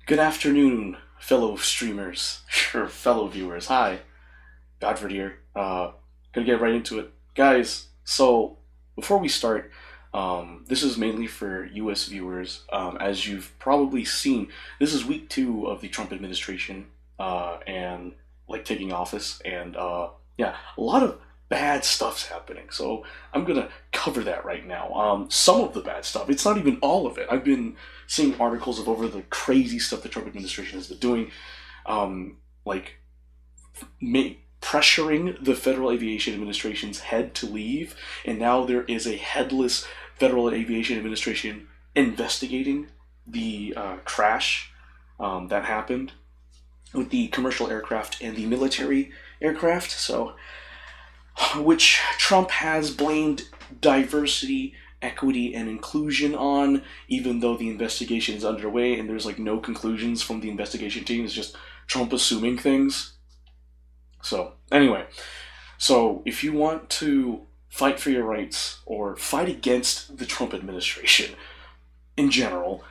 Good afternoon, fellow streamers, or fellow viewers. Hi, Godford here. Gonna get right into it. Guys, so before we start, this is mainly for US viewers. As you've probably seen, this is week two of the Trump administration, and like taking office, and yeah, a lot of bad stuff's happening. So I'm gonna cover that right now. Some of the bad stuff. It's not even all of it. I've been seeing articles of over the crazy stuff the Trump administration has been doing, like pressuring the Federal Aviation Administration's head to leave, and now there is a headless Federal Aviation Administration investigating the crash that happened with the commercial aircraft and the military aircraft. So, which Trump has blamed diversity, equity, and inclusion on, even though the investigation is underway and there's like no conclusions from the investigation team. It's just Trump assuming things. So, anyway, so if you want to fight for your rights or fight against the Trump administration in general,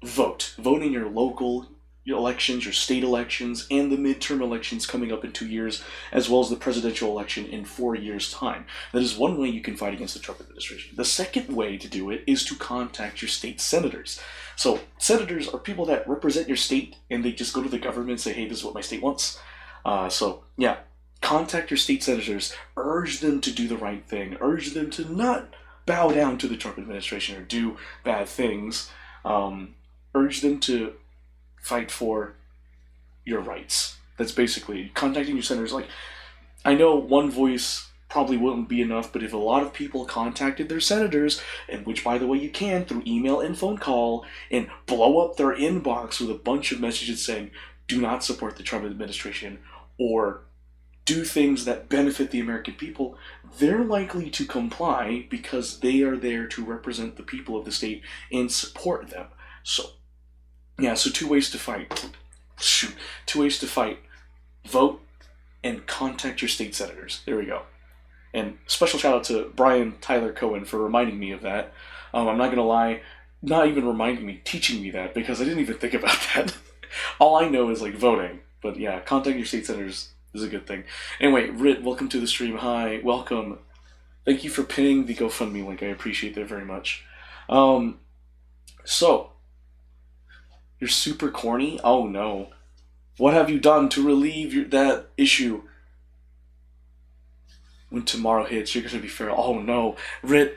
vote. Vote in your local elections, your state elections, and the midterm elections coming up in 2 years, as well as the presidential election in 4 years' time. That is one way you can fight against the Trump administration. The second way to do it is to contact your state senators. So, senators are people that represent your state, and they just go to the government and say, hey, this is what my state wants. Yeah, contact your state senators, urge them to do the right thing, urge them to not bow down to the Trump administration or do bad things, urge them to fight for your rights. That's basically contacting your senators. Like, I know one voice probably wouldn't be enough, but if a lot of people contacted their senators, and which, by the way, you can through email and phone call, and blow up their inbox with a bunch of messages saying, do not support the Trump administration, or do things that benefit the American people, they're likely to comply because they are there to represent the people of the state and support them. So, yeah, so two ways to fight. Two ways to fight. Vote and contact your state senators. There we go. And special shout out to Brian Tyler Cohen for reminding me of that. I'm not gonna lie, not even reminding me, teaching me that, because I didn't even think about that. All I know is like voting. But yeah, contacting your state senators is a good thing. Anyway, Rit, welcome to the stream. Hi, welcome. Thank you for pinning the GoFundMe link. I appreciate that very much. So, you're super corny? Oh no. What have you done to relieve that issue? When tomorrow hits, you're gonna be feral. Oh no. Rit,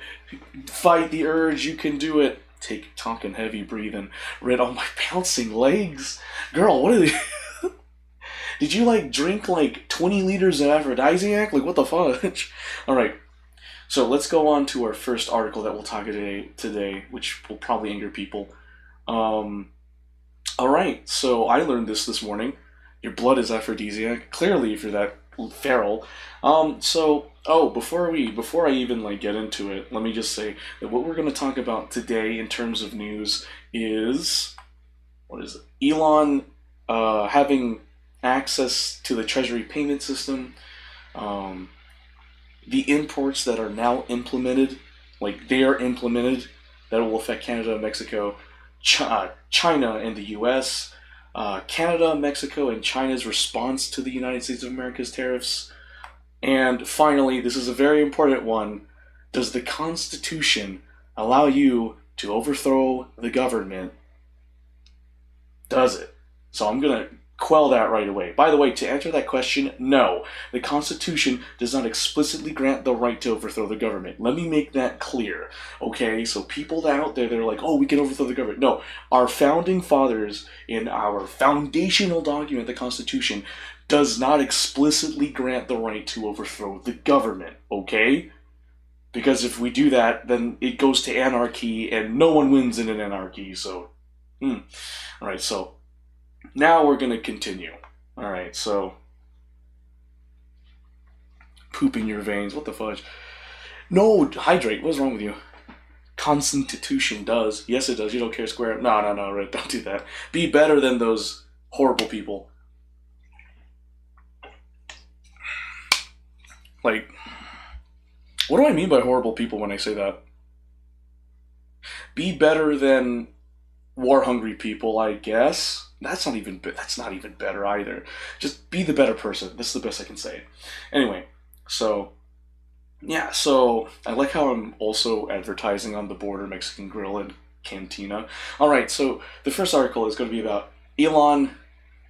fight the urge. You can do it. Take talking heavy breathing. Rit, oh my bouncing legs. Girl, what are they? Did you like drink like 20 liters of aphrodisiac? Like what the fudge? Alright. So let's go on to our first article that we'll talk today, which will probably anger people. Alright, so I learned this morning. Your blood is aphrodisiac. Clearly, if you're that feral. Before I even like get into it, let me just say that what we're going to talk about today in terms of news is, what is it? Elon having access to the Treasury payment system, the imports that are now implemented, like they are implemented, that will affect Canada, Mexico, China, and the U.S., Canada, Mexico, and China's response to the United States of America's tariffs, and finally, this is a very important one, does the Constitution allow you to overthrow the government? Does it? So I'm going to quell that right away. By the way, to answer that question, no. The Constitution does not explicitly grant the right to overthrow the government. Let me make that clear. Okay, so people out there, they're like, oh, we can overthrow the government. No, our founding fathers in our foundational document, the Constitution, does not explicitly grant the right to overthrow the government. Okay? Because if we do that, then it goes to anarchy, and no one wins in an anarchy, so... Alright, so... Now we're going to continue. Alright, so... Poop in your veins. What the fudge? No, hydrate. What's wrong with you? Constitution does. Yes, it does. You don't care square. No, right. Don't do that. Be better than those horrible people. Like, what do I mean by horrible people when I say that? Be better than war-hungry people, I guess. That's not even better either. Just be the better person. That's the best I can say. Anyway, so yeah, so I like how I'm also advertising on the border Mexican Grill and Cantina. All right, so the first article is going to be about Elon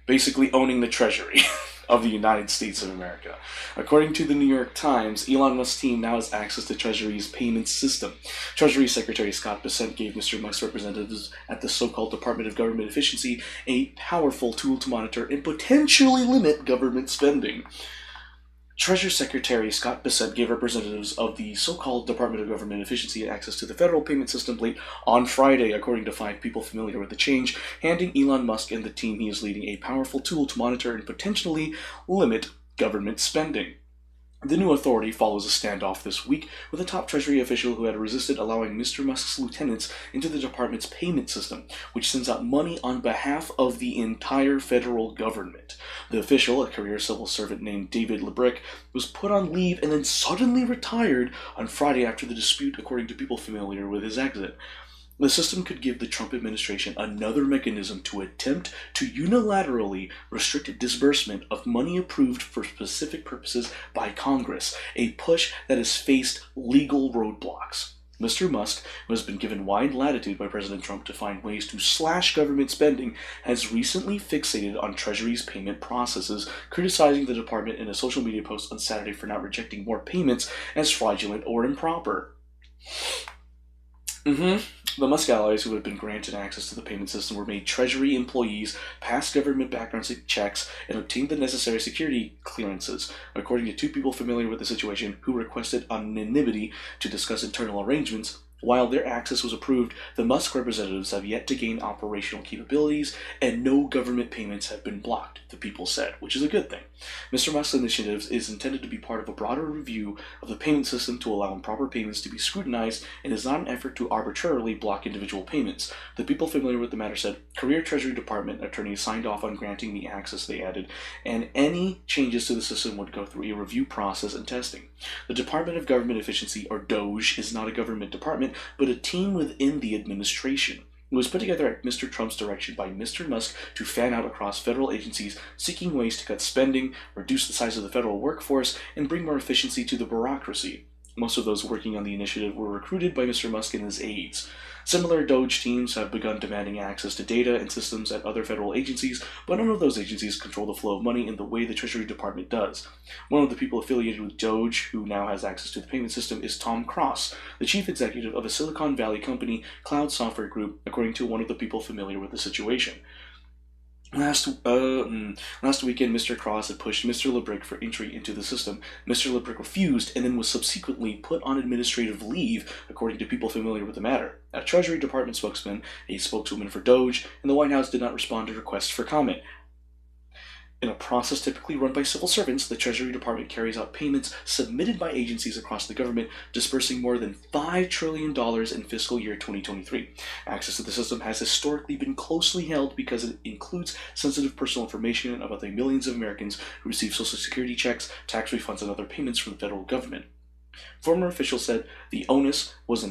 basically owning the treasury of the United States of America. According to the New York Times, Elon Musk's team now has access to Treasury's payment system. Treasury Secretary Scott Bessent gave Mr. Musk's representatives at the so-called Department of Government Efficiency a powerful tool to monitor and potentially limit government spending. Treasury Secretary Scott Bessent gave representatives of the so-called Department of Government Efficiency access to the federal payment system late on Friday, according to 5 people familiar with the change, handing Elon Musk and the team he is leading a powerful tool to monitor and potentially limit government spending. The new authority follows a standoff this week with a top Treasury official who had resisted allowing Mr. Musk's lieutenants into the department's payment system, which sends out money on behalf of the entire federal government. The official, a career civil servant named David Lebrick, was put on leave and then suddenly retired on Friday after the dispute, according to people familiar with his exit. The system could give the Trump administration another mechanism to attempt to unilaterally restrict disbursement of money approved for specific purposes by Congress, a push that has faced legal roadblocks. Mr. Musk, who has been given wide latitude by President Trump to find ways to slash government spending, has recently fixated on Treasury's payment processes, criticizing the department in a social media post on Saturday for not rejecting more payments as fraudulent or improper. The Musk allies who had been granted access to the payment system were made Treasury employees, passed government background checks, and obtained the necessary security clearances, according to 2 people familiar with the situation who requested anonymity to discuss internal arrangements. While their access was approved, the Musk representatives have yet to gain operational capabilities, and no government payments have been blocked, the people said, which is a good thing. Mr. Musk's initiative is intended to be part of a broader review of the payment system to allow improper payments to be scrutinized, and is not an effort to arbitrarily block individual payments. The people familiar with the matter said Career Treasury Department attorneys signed off on granting the access they added, and any changes to the system would go through a review process and testing. The Department of Government Efficiency, or DOGE, is not a government department, but a team within the administration. It was put together at Mr. Trump's direction by Mr. Musk to fan out across federal agencies, seeking ways to cut spending, reduce the size of the federal workforce, and bring more efficiency to the bureaucracy. Most of those working on the initiative were recruited by Mr. Musk and his aides. Similar DOGE teams have begun demanding access to data and systems at other federal agencies, but none of those agencies control the flow of money in the way the Treasury Department does. One of the people affiliated with DOGE, who now has access to the payment system, is Tom Cross, the chief executive of a Silicon Valley company, Cloud Software Group, according to one of the people familiar with the situation. Last weekend, Mr. Cross had pushed Mr. Lebrick for entry into the system. Mr. Lebrick refused and then was subsequently put on administrative leave, according to people familiar with the matter. A Treasury Department spokesman, a spokeswoman for DOGE, and the White House did not respond to requests for comment. In a process typically run by civil servants, the Treasury Department carries out payments submitted by agencies across the government, disbursing more than $5 trillion in fiscal year 2023. Access to the system has historically been closely held because it includes sensitive personal information about the millions of Americans who receive Social Security checks, tax refunds, and other payments from the federal government. Former officials said the onus was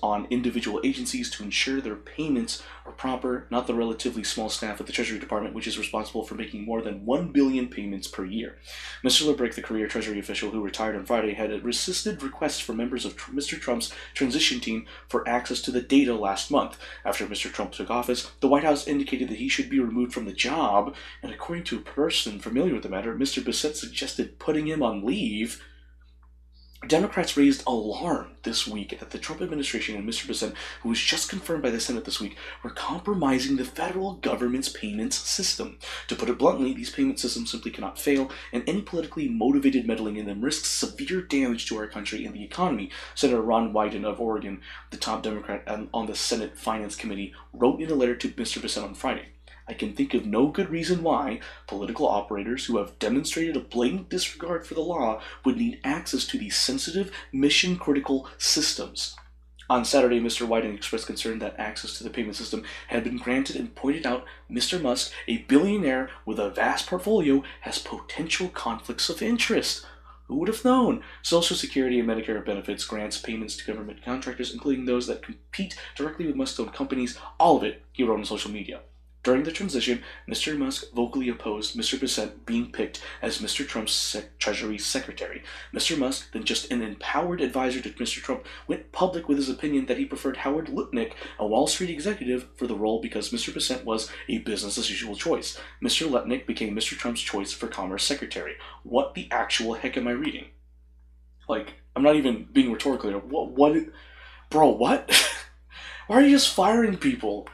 on individual agencies to ensure their payments are proper, not the relatively small staff at the Treasury Department, which is responsible for making more than 1 billion payments per year. Mr. Lebrick, the career Treasury official who retired on Friday, had resisted requests from members of Mr. Trump's transition team for access to the data last month. After Mr. Trump took office, the White House indicated that he should be removed from the job, and according to a person familiar with the matter, Mr. Bessent suggested putting him on leave. Democrats raised alarm this week that the Trump administration and Mr. Bessent, who was just confirmed by the Senate this week, were compromising the federal government's payments system. To put it bluntly, these payment systems simply cannot fail, and any politically motivated meddling in them risks severe damage to our country and the economy, Senator Ron Wyden of Oregon, the top Democrat on the Senate Finance Committee, wrote in a letter to Mr. Bessent on Friday. I can think of no good reason why political operators who have demonstrated a blatant disregard for the law would need access to these sensitive, mission-critical systems. On Saturday, Mr. Wyden expressed concern that access to the payment system had been granted and pointed out Mr. Musk, a billionaire with a vast portfolio, has potential conflicts of interest. Who would have known? Social Security and Medicare benefits, grants, payments to government contractors, including those that compete directly with Musk-owned companies, all of it, he wrote on social media. During the transition, Mr. Musk vocally opposed Mr. Bissett being picked as Mr. Trump's Treasury Secretary. Mr. Musk, then just an empowered advisor to Mr. Trump, went public with his opinion that he preferred Howard Lutnick, a Wall Street executive, for the role because Mr. Bissett was a business-as-usual choice. Mr. Lutnick became Mr. Trump's choice for Commerce Secretary. What the actual heck am I reading? Like, I'm not even being rhetorical here. What? Bro, what? Why are you just firing people?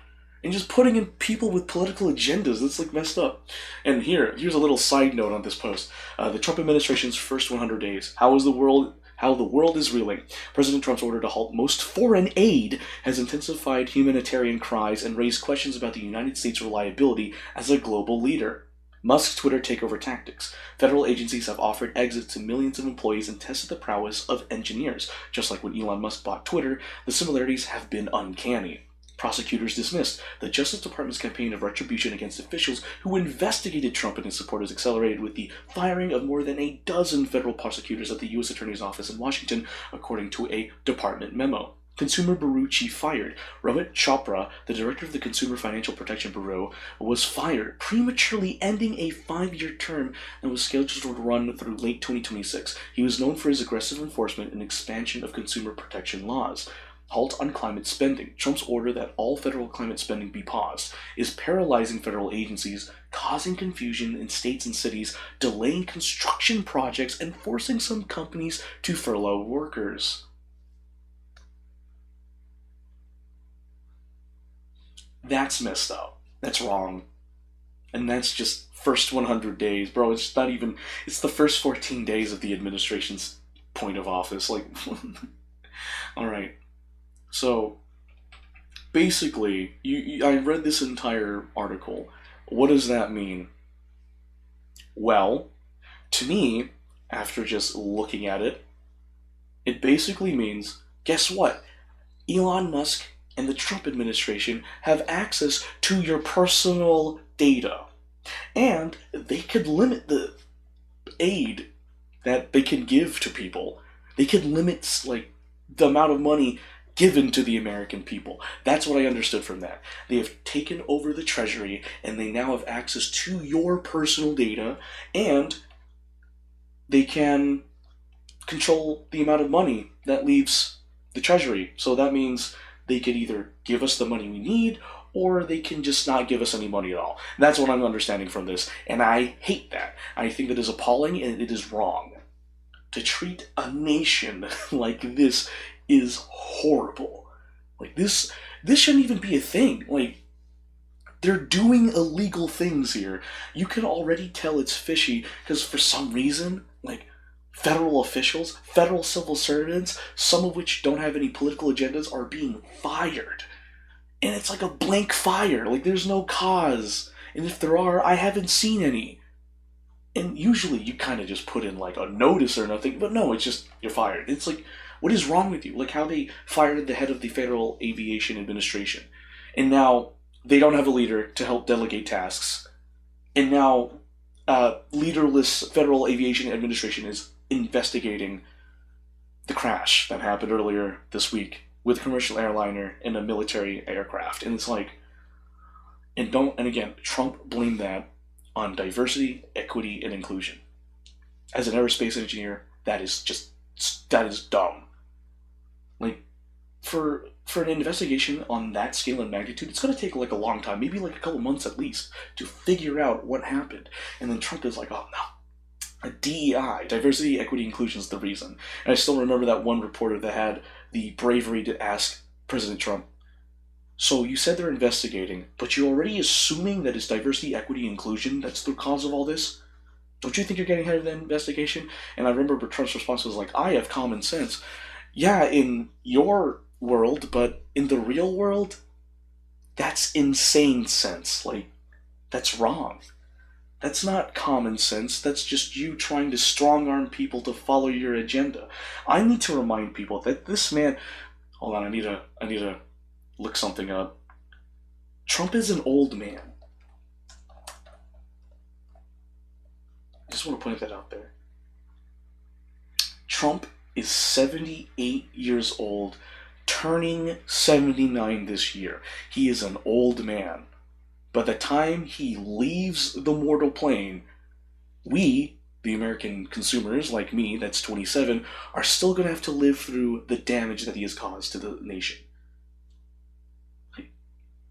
And just putting in people with political agendas. That's like messed up. And here's a little side note on this post. The Trump administration's first 100 days. How the world is reeling. President Trump's order to halt most foreign aid has intensified humanitarian cries and raised questions about the United States' reliability as a global leader. Musk's Twitter takeover tactics. Federal agencies have offered exits to millions of employees and tested the prowess of engineers. Just like when Elon Musk bought Twitter, the similarities have been uncanny. Prosecutors dismissed. The Justice Department's campaign of retribution against officials who investigated Trump and his supporters accelerated with the firing of more than a dozen federal prosecutors at the U.S. Attorney's Office in Washington, according to a department memo. Consumer Bureau chief fired. Rohit Chopra, the director of the Consumer Financial Protection Bureau, was fired, prematurely ending a 5-year term that was scheduled to run through late 2026. He was known for his aggressive enforcement and expansion of consumer protection laws. Halt on climate spending. Trump's order that all federal climate spending be paused is paralyzing federal agencies, causing confusion in states and cities, delaying construction projects, and forcing some companies to furlough workers. That's messed up. That's wrong. And that's just first 100 days. Bro, it's not even... It's the first 14 days of the administration's point of office. Like... Alright. So, basically, I read this entire article. What does that mean? Well, to me, after just looking at it, it basically means, guess what? Elon Musk and the Trump administration have access to your personal data. And they could limit the aid that they can give to people. They could limit, like, the amount of money given to the American people. That's what I understood from that. They have taken over the Treasury, and they now have access to your personal data, and they can control the amount of money that leaves the Treasury. So that means they could either give us the money we need, or they can just not give us any money at all. That's what I'm understanding from this, and I hate that. I think that is appalling, and it is wrong. To treat a nation like this is horrible. Like, this shouldn't even be a thing. Like, they're doing illegal things here. You can already tell it's fishy, because for some reason, like, federal officials, federal civil servants, some of which don't have any political agendas, are being fired. And it's like a blank fire. Like, there's no cause. And if there are, I haven't seen any. And usually you kind of just put in, like, a notice or nothing, but no, it's just, you're fired. It's like, what is wrong with you? Like how they fired the head of the Federal Aviation Administration. And now they don't have a leader to help delegate tasks. And now leaderless Federal Aviation Administration is investigating the crash that happened earlier this week with a commercial airliner and a military aircraft. And it's like, and again, Trump blamed that on diversity, equity, and inclusion. As an aerospace engineer, that is dumb. Like, for an investigation on that scale and magnitude, it's going to take like a long time, maybe like a couple months at least, to figure out what happened. And then Trump is like, oh no, a DEI, diversity, equity, inclusion is the reason. And I still remember that one reporter that had the bravery to ask President Trump, so you said they're investigating, but you're already assuming that it's diversity, equity, inclusion that's the cause of all this? Don't you think you're getting ahead of the investigation? And I remember Trump's response was like, I have common sense. Yeah, in your world, but in the real world, that's insane sense. Like, that's wrong. That's not common sense. That's just you trying to strong-arm people to follow your agenda. I need to remind people that this man... Hold on, I need to look something up. Trump is an old man. I just want to point that out there. Trump is 78 years old, turning 79 this year. He is an old man. By the time he leaves the mortal plane, we, the American consumers like me, that's 27, are still going to have to live through the damage that he has caused to the nation.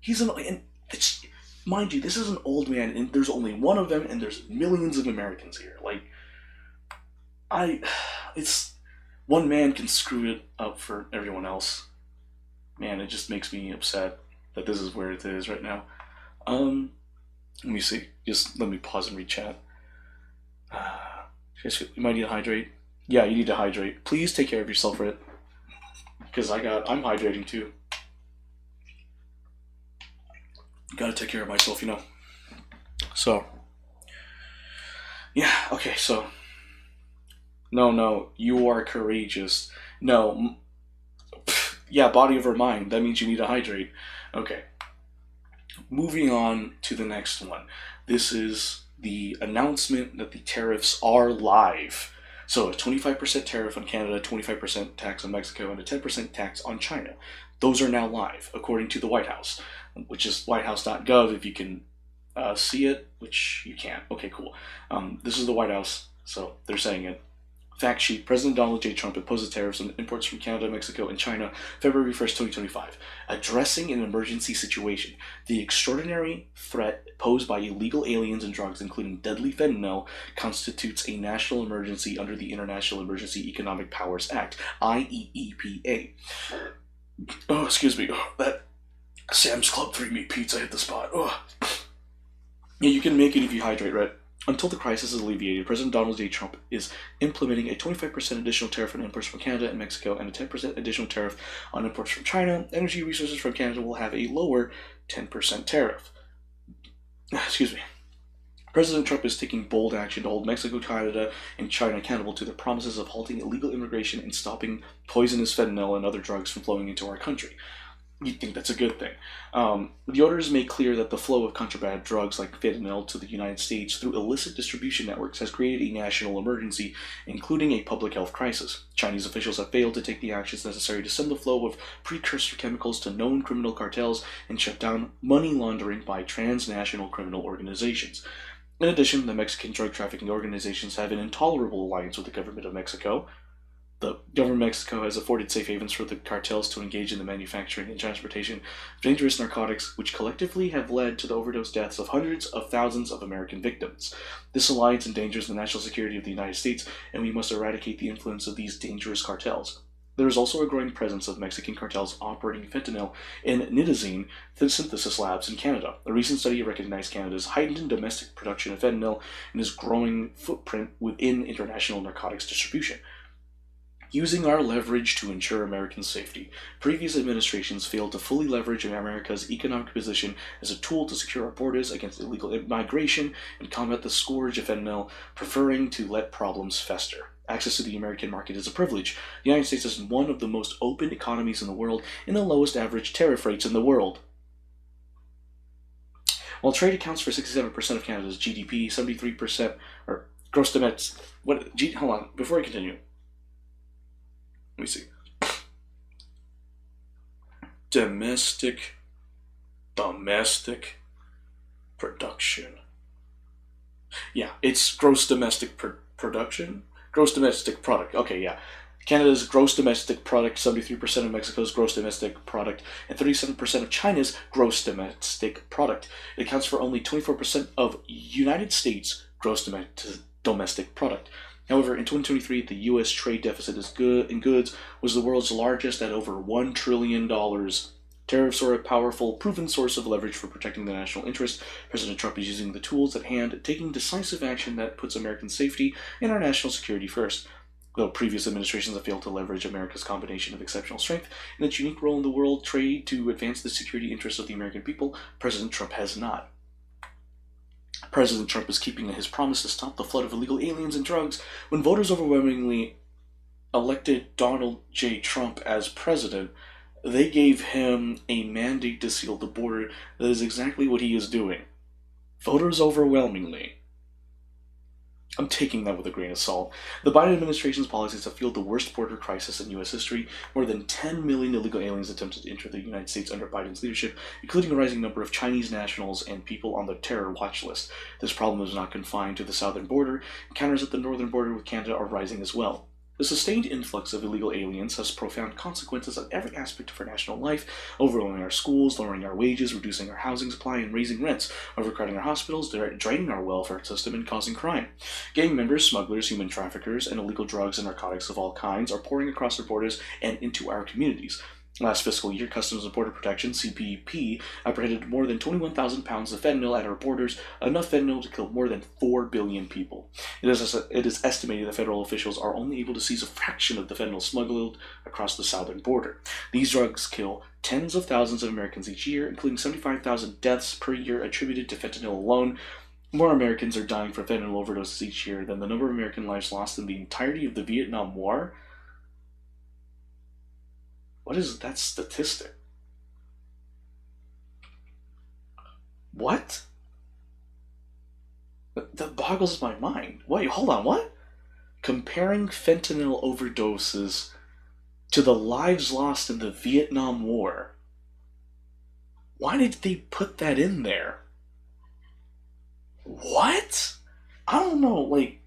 And it's, mind you, this is an old man, and there's only one of them, and there's millions of Americans here. It's one man can screw it up for everyone else. Man, it just makes me upset that this is where it is right now. Let me see. Just let me pause and read chat. You might need to hydrate. Yeah, you need to hydrate. Please take care of yourself, Rit. Because I'm hydrating too. Gotta take care of myself, So, yeah, okay, so. No, you are courageous. No, yeah, body over mind. That means you need to hydrate. Okay. Moving on to the next one. This is the announcement that the tariffs are live. So a 25% tariff on Canada, 25% tax on Mexico, and a 10% tax on China. Those are now live, according to the White House, which is whitehouse.gov if you can see it, which you can't. Okay, cool. This is the White House, so they're saying it. Fact sheet: President Donald J. Trump imposes tariffs on imports from Canada, Mexico, and China February 1st, 2025. Addressing an emergency situation. The extraordinary threat posed by illegal aliens and drugs, including deadly fentanyl, constitutes a national emergency under the International Emergency Economic Powers Act, IEEPA. Oh, excuse me. Oh, that Sam's Club 3-meat pizza hit the spot. Oh. Yeah, you can make it if you hydrate, right? Until the crisis is alleviated, President Donald J. Trump is implementing a 25% additional tariff on imports from Canada and Mexico and a 10% additional tariff on imports from China. Energy resources from Canada will have a lower 10% tariff. Excuse me. President Trump is taking bold action to hold Mexico, Canada, and China accountable to their promises of halting illegal immigration and stopping poisonous fentanyl and other drugs from flowing into our country. You'd think that's a good thing. The orders make clear that the flow of contraband drugs like fentanyl to the United States through illicit distribution networks has created a national emergency, including a public health crisis. Chinese officials have failed to take the actions necessary to stem the flow of precursor chemicals to known criminal cartels and shut down money laundering by transnational criminal organizations. In addition, the Mexican drug trafficking organizations have an intolerable alliance with the government of Mexico. The government of Mexico has afforded safe havens for the cartels to engage in the manufacturing and transportation of dangerous narcotics, which collectively have led to the overdose deaths of hundreds of thousands of American victims. This alliance endangers the national security of the United States, and we must eradicate the influence of these dangerous cartels. There is also a growing presence of Mexican cartels operating fentanyl and nitazene synthesis labs in Canada. A recent study recognized Canada's heightened domestic production of fentanyl and its growing footprint within international narcotics distribution. Using our leverage to ensure American safety. Previous administrations failed to fully leverage America's economic position as a tool to secure our borders against illegal migration and combat the scourge of fentanyl, preferring to let problems fester. Access to the American market is a privilege. The United States is one of the most open economies in the world and the lowest average tariff rates in the world. While trade accounts for 67% of Canada's GDP, 73% or gross domestic. Hold on, before I continue. Let me see. Domestic production. Yeah, it's gross domestic production? Gross domestic product. Okay, yeah. Canada's gross domestic product, 73% of Mexico's gross domestic product, and 37% of China's gross domestic product. It accounts for only 24% of United States gross domestic product. However, in 2023, the U.S. trade deficit in goods was the world's largest at over $1 trillion. Tariffs are a powerful, proven source of leverage for protecting the national interest. President Trump is using the tools at hand, taking decisive action that puts American safety and our national security first. Though previous administrations have failed to leverage America's combination of exceptional strength and its unique role in the world trade to advance the security interests of the American people, President Trump has not. President Trump is keeping his promise to stop the flood of illegal aliens and drugs. When voters overwhelmingly elected Donald J. Trump as president, they gave him a mandate to seal the border. That is exactly what he is doing. Voters overwhelmingly. I'm taking that with a grain of salt. The Biden administration's policies have fueled the worst border crisis in U.S. history. More than 10 million illegal aliens attempted to enter the United States under Biden's leadership, including a rising number of Chinese nationals and people on the terror watch list. This problem is not confined to the southern border. Encounters at the northern border with Canada are rising as well. The sustained influx of illegal aliens has profound consequences on every aspect of our national life, overwhelming our schools, lowering our wages, reducing our housing supply, and raising rents, overcrowding our hospitals, draining our welfare system, and causing crime. Gang members, smugglers, human traffickers, and illegal drugs and narcotics of all kinds are pouring across our borders and into our communities. Last fiscal year, Customs and Border Protection (CBP) apprehended more than 21,000 pounds of fentanyl at our borders, enough fentanyl to kill more than 4 billion people. It is estimated that federal officials are only able to seize a fraction of the fentanyl smuggled across the southern border. These drugs kill tens of thousands of Americans each year, including 75,000 deaths per year attributed to fentanyl alone. More Americans are dying from fentanyl overdoses each year than the number of American lives lost in the entirety of the Vietnam War. What is that statistic? What? That boggles my mind. Wait, hold on, what? Comparing fentanyl overdoses to the lives lost in the Vietnam War. Why did they put that in there? What? I don't know, like...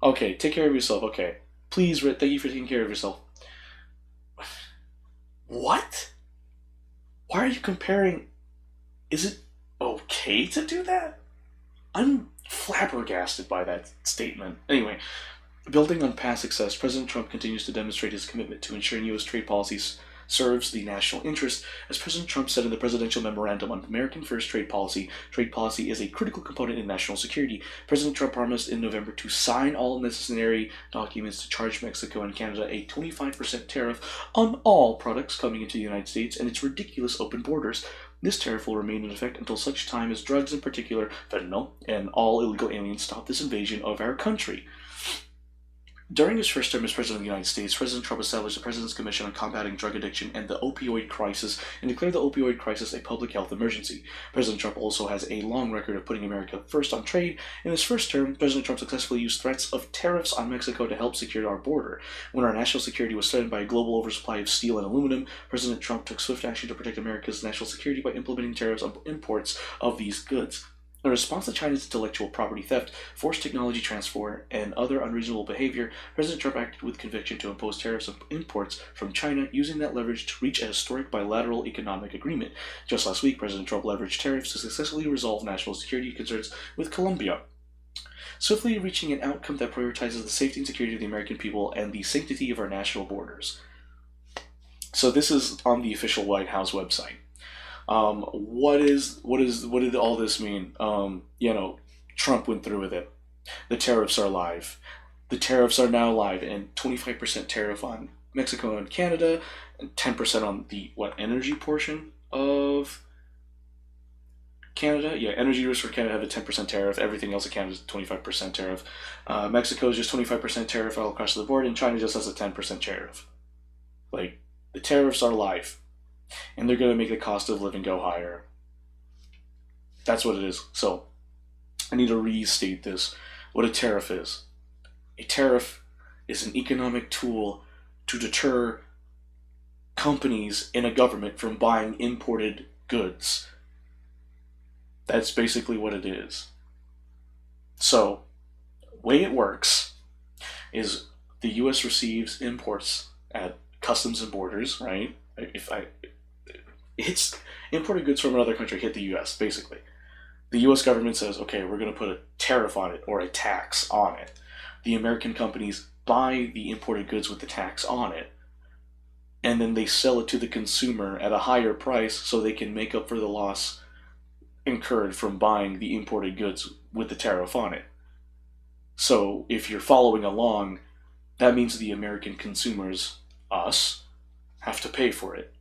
Okay, take care of yourself, okay. Please, thank you for taking care of yourself. What? Why are you comparing... Is it okay to do that? I'm flabbergasted by that statement. Anyway, building on past success, President Trump continues to demonstrate his commitment to ensuring U.S. trade policies serves the national interest. As President Trump said in the Presidential Memorandum on American First Trade Policy is a critical component in national security. President Trump promised in November to sign all necessary documents to charge Mexico and Canada a 25% tariff on all products coming into the United States and its ridiculous open borders. This tariff will remain in effect until such time as drugs, in particular fentanyl, and all illegal aliens stop this invasion of our country. During his first term as President of the United States, President Trump established the President's Commission on Combating Drug Addiction and the Opioid Crisis and declared the opioid crisis a public health emergency. President Trump also has a long record of putting America first on trade. In his first term, President Trump successfully used threats of tariffs on Mexico to help secure our border. When our national security was threatened by a global oversupply of steel and aluminum, President Trump took swift action to protect America's national security by implementing tariffs on imports of these goods. In response to China's intellectual property theft, forced technology transfer, and other unreasonable behavior, President Trump acted with conviction to impose tariffs on imports from China, using that leverage to reach a historic bilateral economic agreement. Just last week, President Trump leveraged tariffs to successfully resolve national security concerns with Colombia, swiftly reaching an outcome that prioritizes the safety and security of the American people and the sanctity of our national borders. So this is on the official White House website. What did all this mean? Trump went through with it. The tariffs are live. The tariffs are now live, and 25% tariff on Mexico and Canada, and 10% on the, energy portion of Canada? Yeah, energy use for Canada have a 10% tariff. Everything else in Canada is a 25% tariff. Mexico is just 25% tariff all across the board, and China just has a 10% tariff. Like, the tariffs are live. And they're going to make the cost of living go higher. That's what it is. So, I need to restate this. What a tariff is. A tariff is an economic tool to deter companies in a government from buying imported goods. That's basically what it is. So, the way it works is the U.S. receives imports at Customs and Borders, right? It's imported goods from another country hit the U.S., basically. The U.S. government says, okay, we're going to put a tariff on it, or a tax on it. The American companies buy the imported goods with the tax on it, and then they sell it to the consumer at a higher price so they can make up for the loss incurred from buying the imported goods with the tariff on it. So, if you're following along, that means the American consumers, us, have to pay for it.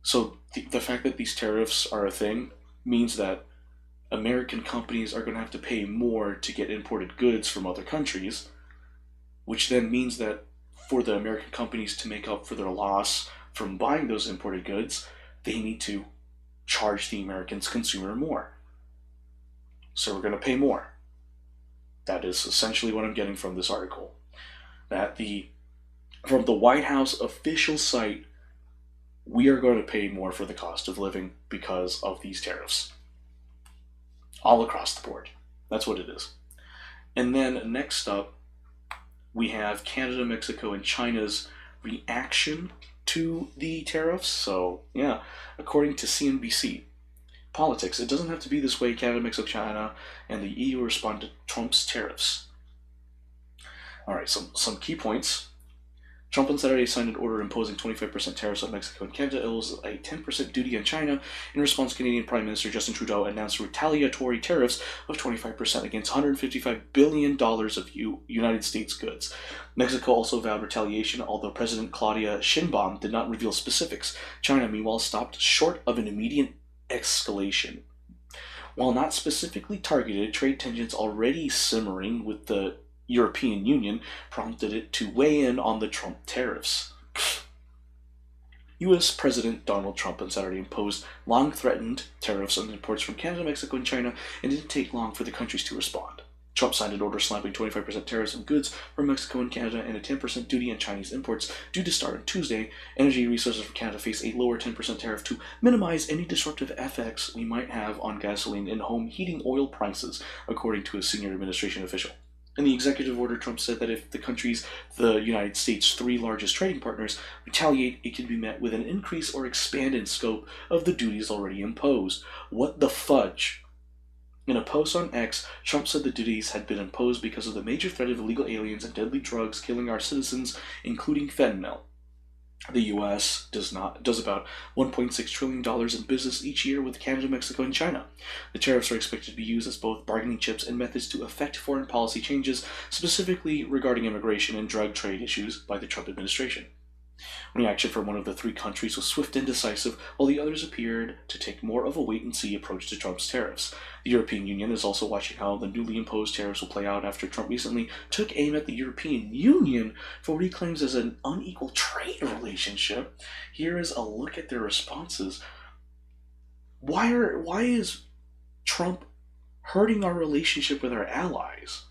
So the fact that these tariffs are a thing means that American companies are going to have to pay more to get imported goods from other countries, which then means that for the American companies to make up for their loss from buying those imported goods, they need to charge the American consumer more. So we're going to pay more. That is essentially what I'm getting from this article. That from the White House official site, we are going to pay more for the cost of living because of these tariffs. All across the board. That's what it is. And then next up, we have Canada, Mexico, and China's reaction to the tariffs. So, yeah, according to CNBC, politics. It doesn't have to be this way. Canada, Mexico, China, and the EU respond to Trump's tariffs. All right, some key points. Trump on Saturday signed an order imposing 25% tariffs on Mexico and Canada. It was a 10% duty on China. In response, Canadian Prime Minister Justin Trudeau announced retaliatory tariffs of 25% against $155 billion of United States goods. Mexico also vowed retaliation, although President Claudia Sheinbaum did not reveal specifics. China, meanwhile, stopped short of an immediate escalation. While not specifically targeted, trade tensions already simmering with the European Union prompted it to weigh in on the Trump tariffs. U.S. President Donald Trump on Saturday imposed long-threatened tariffs on imports from Canada, Mexico, and China, and it didn't take long for the countries to respond. Trump signed an order slapping 25% tariffs on goods from Mexico and Canada and a 10% duty on Chinese imports due to start on Tuesday. Energy resources from Canada face a lower 10% tariff to minimize any disruptive effects we might have on gasoline and home heating oil prices, according to a senior administration official. In the executive order, Trump said that if the United States' three largest trading partners, retaliate, it can be met with an increase or expand in scope of the duties already imposed. What the fudge? In a post on X, Trump said the duties had been imposed because of the major threat of illegal aliens and deadly drugs killing our citizens, including fentanyl. The U.S. does about $1.6 trillion in business each year with Canada, Mexico, and China. The tariffs are expected to be used as both bargaining chips and methods to effect foreign policy changes, specifically regarding immigration and drug trade issues by the Trump administration. Reaction from one of the three countries was swift and decisive, while the others appeared to take more of a wait-and-see approach to Trump's tariffs. The European Union is also watching how the newly imposed tariffs will play out after Trump recently took aim at the European Union for what he claims as an unequal trade relationship. Here is a look at their responses. Why is Trump hurting our relationship with our allies?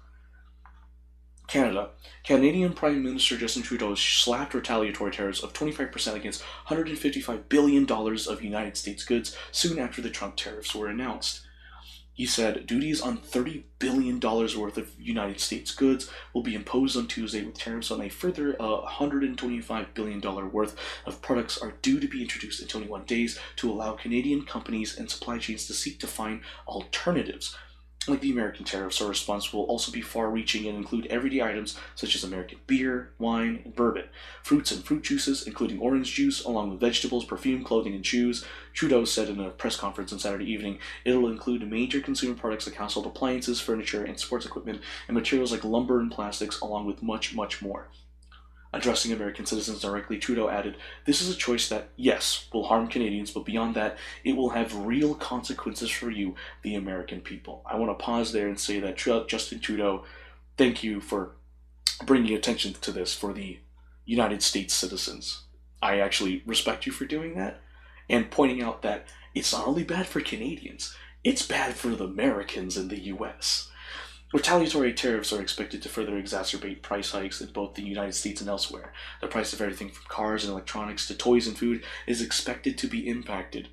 Canada. Canadian Prime Minister Justin Trudeau slapped retaliatory tariffs of 25% against $155 billion of United States goods soon after the Trump tariffs were announced. He said duties on $30 billion worth of United States goods will be imposed on Tuesday, with tariffs on a further $125 billion worth of products are due to be introduced in 21 days to allow Canadian companies and supply chains to seek to find alternatives. Like the American tariffs, our response will also be far-reaching and include everyday items such as American beer, wine, and bourbon, fruits and fruit juices, including orange juice, along with vegetables, perfume, clothing, and shoes. Trudeau said in a press conference on Saturday evening, it'll include major consumer products like household appliances, furniture, and sports equipment, and materials like lumber and plastics, along with much, much more. Addressing American citizens directly, Trudeau added, "This is a choice that, yes, will harm Canadians, but beyond that, it will have real consequences for you, the American people." I want to pause there and say that Justin Trudeau, thank you for bringing attention to this for the United States citizens. I actually respect you for doing that and pointing out that it's not only bad for Canadians, it's bad for the Americans in the U.S. Retaliatory tariffs are expected to further exacerbate price hikes in both the United States and elsewhere. The price of everything from cars and electronics to toys and food is expected to be impacted.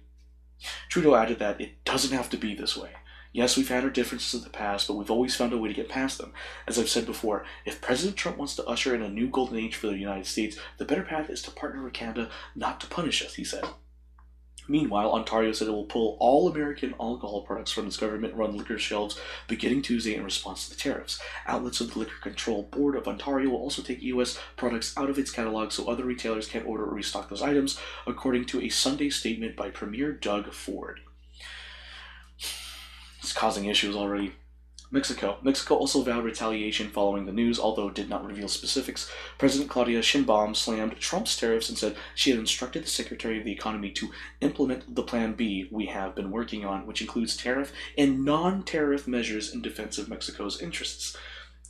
Trudeau added that it doesn't have to be this way. Yes, we've had our differences in the past, but we've always found a way to get past them. As I've said before, if President Trump wants to usher in a new golden age for the United States, the better path is to partner with Canada, not to punish us, he said. Meanwhile, Ontario said it will pull all American alcohol products from its government-run liquor shelves beginning Tuesday in response to the tariffs. Outlets of the Liquor Control Board of Ontario will also take U.S. products out of its catalog so other retailers can't order or restock those items, according to a Sunday statement by Premier Doug Ford. It's causing issues already. Mexico. Mexico also vowed retaliation following the news, although did not reveal specifics. President Claudia Sheinbaum slammed Trump's tariffs and said she had instructed the Secretary of the Economy to implement the Plan B we have been working on, which includes tariff and non-tariff measures in defense of Mexico's interests.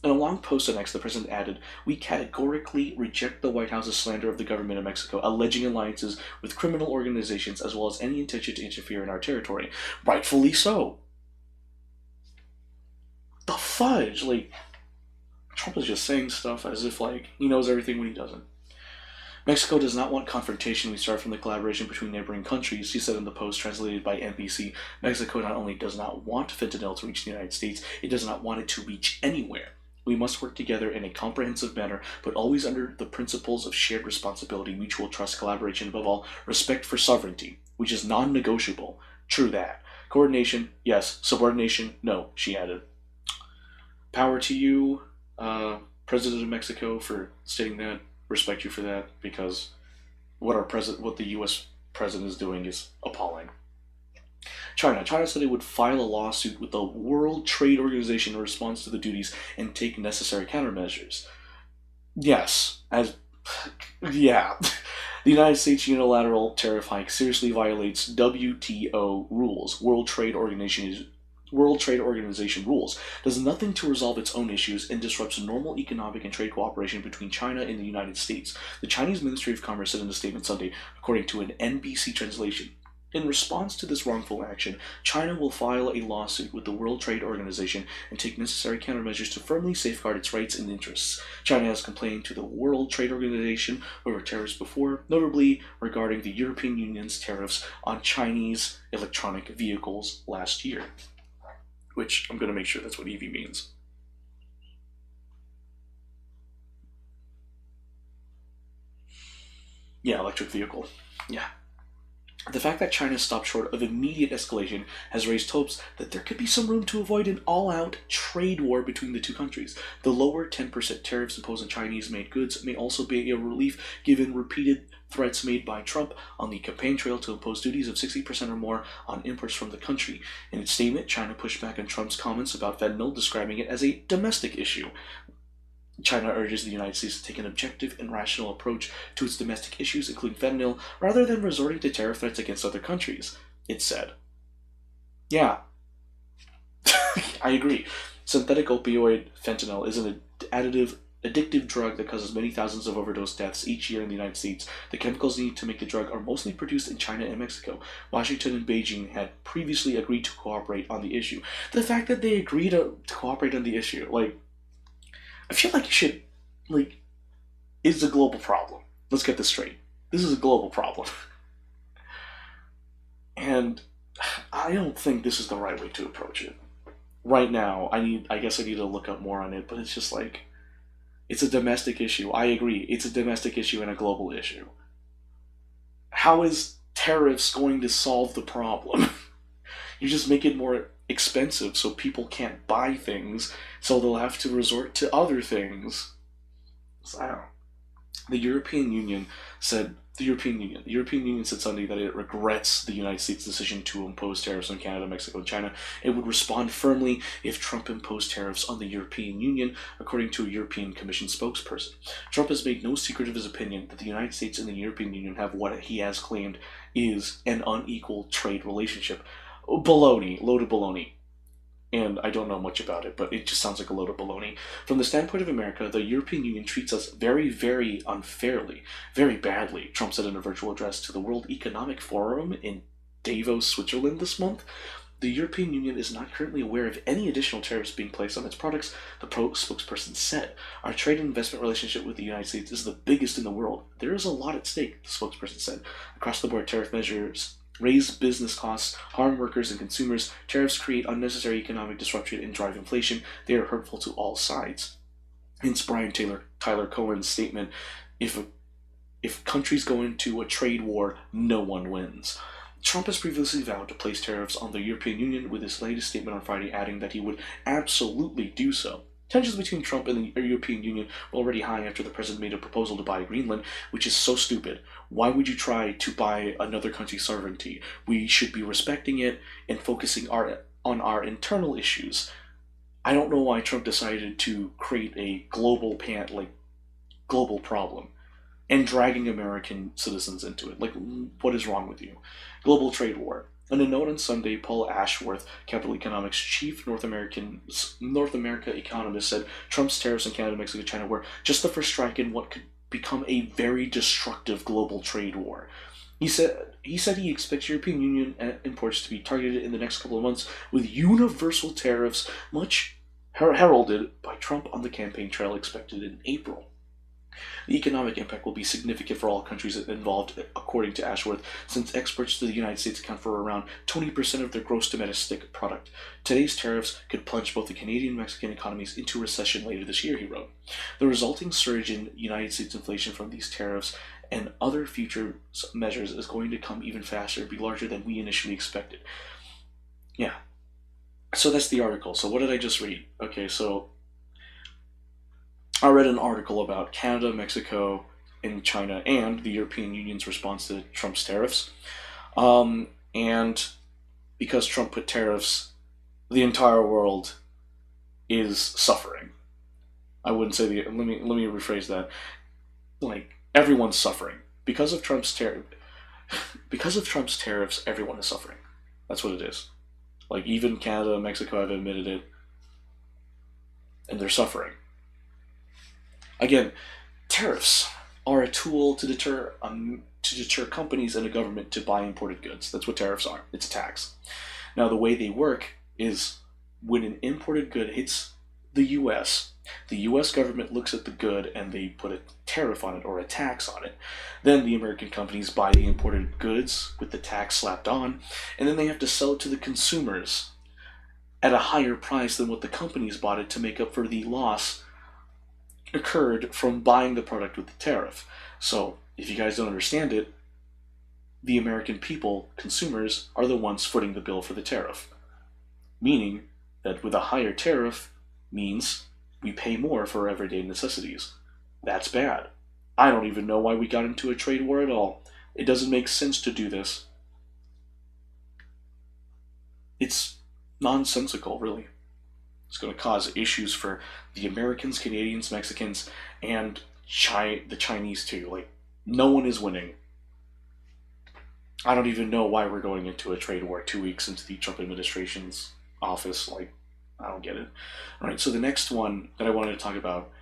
In a long post on X, the president added, "We categorically reject the White House's slander of the government of Mexico, alleging alliances with criminal organizations as well as any intention to interfere in our territory." Rightfully so. the fudge? Like, Trump is just saying stuff as if, like, he knows everything when he doesn't. Mexico does not want confrontation. We start from the collaboration between neighboring countries, he said in the post translated by NBC. Mexico not only does not want fentanyl to reach the United States, it does not want it to reach anywhere. We must work together in a comprehensive manner, but always under the principles of shared responsibility, mutual trust, collaboration, above all, respect for sovereignty, which is non-negotiable. True that. Coordination, yes. Subordination, no, she added. Power to you, President of Mexico, for stating that. Respect you for that, because what the U.S. president is doing is appalling. China said it would file a lawsuit with the World Trade Organization in response to the duties and take necessary countermeasures. Yes, yeah. The United States unilateral tariff hike seriously violates WTO rules, World Trade Organization rules, does nothing to resolve its own issues, and disrupts normal economic and trade cooperation between China and the United States, the Chinese Ministry of Commerce said in a statement Sunday, according to an NBC translation. In response to this wrongful action, China will file a lawsuit with the World Trade Organization and take necessary countermeasures to firmly safeguard its rights and interests. China has complained to the World Trade Organization over tariffs before, notably regarding the European Union's tariffs on Chinese electronic vehicles last year. Which, I'm going to make sure that's what EV means. Yeah, electric vehicle. Yeah. The fact that China stopped short of immediate escalation has raised hopes that there could be some room to avoid an all-out trade war between the two countries. The lower 10% tariffs imposed on Chinese-made goods may also be a relief given repeated threats made by Trump on the campaign trail to impose duties of 60% or more on imports from the country. In its statement, China pushed back on Trump's comments about fentanyl, describing it as a domestic issue. China urges the United States to take an objective and rational approach to its domestic issues, including fentanyl, rather than resorting to tariff threats against other countries, it said. Yeah, I agree. Synthetic opioid fentanyl is an addictive drug that causes many thousands of overdose deaths each year in the United States. The chemicals needed to make the drug are mostly produced in China and Mexico. Washington and Beijing had previously agreed to cooperate on the issue. The fact that they agreed to cooperate on the issue, I feel like you should, it's a global problem. Let's get this straight. This is a global problem. And I don't think this is the right way to approach it. Right now, I guess I need to look up more on it, but it's just it's a domestic issue. I agree. It's a domestic issue and a global issue. How is tariffs going to solve the problem? You just make it more expensive so people can't buy things, so they'll have to resort to other things. So, the European Union said Sunday that it regrets the United States' decision to impose tariffs on Canada, Mexico, and China. It would respond firmly if Trump imposed tariffs on the European Union, according to a European Commission spokesperson. Trump has made no secret of his opinion that the United States and the European Union have what he has claimed is an unequal trade relationship. Baloney, loaded baloney. And I don't know much about it, but it just sounds like a load of baloney. From the standpoint of America, the European Union treats us very, very unfairly, very badly, Trump said in a virtual address to the World Economic Forum in Davos, Switzerland this month. The European Union is not currently aware of any additional tariffs being placed on its products, the spokesperson said. Our trade and investment relationship with the United States is the biggest in the world. There is a lot at stake, the spokesperson said. Across the board, tariff measures raise business costs, harm workers and consumers. Tariffs create unnecessary economic disruption and drive inflation. They are hurtful to all sides. Hence Brian Tyler Cohen's statement, if countries go into a trade war, no one wins. Trump has previously vowed to place tariffs on the European Union, with his latest statement on Friday adding that he would absolutely do so. Tensions between Trump and the European Union were already high after the president made a proposal to buy Greenland, which is so stupid. Why would you try to buy another country's sovereignty? We should be respecting it and focusing on our internal issues. I don't know why Trump decided to create a global problem and dragging American citizens into it. What is wrong with you? Global trade war. In a note on Sunday, Paul Ashworth, Capital Economics chief North America economist, said Trump's tariffs on Canada, Mexico, and China were just the first strike in what could become a very destructive global trade war. He said he expects European Union imports to be targeted in the next couple of months with universal tariffs, much heralded by Trump on the campaign trail expected in April. The economic impact will be significant for all countries involved, according to Ashworth, since exports to the United States account for around 20% of their gross domestic product. Today's tariffs could plunge both the Canadian and Mexican economies into recession later this year, he wrote. The resulting surge in United States inflation from these tariffs and other future measures is going to come even faster and be larger than we initially expected. Yeah. So that's the article. So what did I just read? Okay, so I read an article about Canada, Mexico, and China, and the European Union's response to Trump's tariffs. And because Trump put tariffs, the entire world is suffering. I wouldn't say let me rephrase that. Like, everyone's suffering because of Trump's because of Trump's tariffs. Everyone is suffering. That's what it is. Like, even Canada and Mexico have admitted it, and they're suffering. Again, tariffs are a tool to deter companies and a government to buy imported goods. That's what tariffs are. It's a tax. Now, the way they work is when an imported good hits the U.S., the U.S. government looks at the good and they put a tariff on it or a tax on it. Then the American companies buy the imported goods with the tax slapped on, and then they have to sell it to the consumers at a higher price than what the companies bought it to make up for the loss occurred from buying the product with the tariff. So, if you guys don't understand it, the American people, consumers, are the ones footing the bill for the tariff. Meaning that with a higher tariff means we pay more for everyday necessities. That's bad. I don't even know why we got into a trade war at all. It doesn't make sense to do this. It's nonsensical, really. It's going to cause issues for the Americans, Canadians, Mexicans, and the Chinese too. Like, no one is winning. I don't even know why we're going into a trade war 2 weeks into the Trump administration's office. Like, I don't get it. All right, so the next one that I wanted to talk about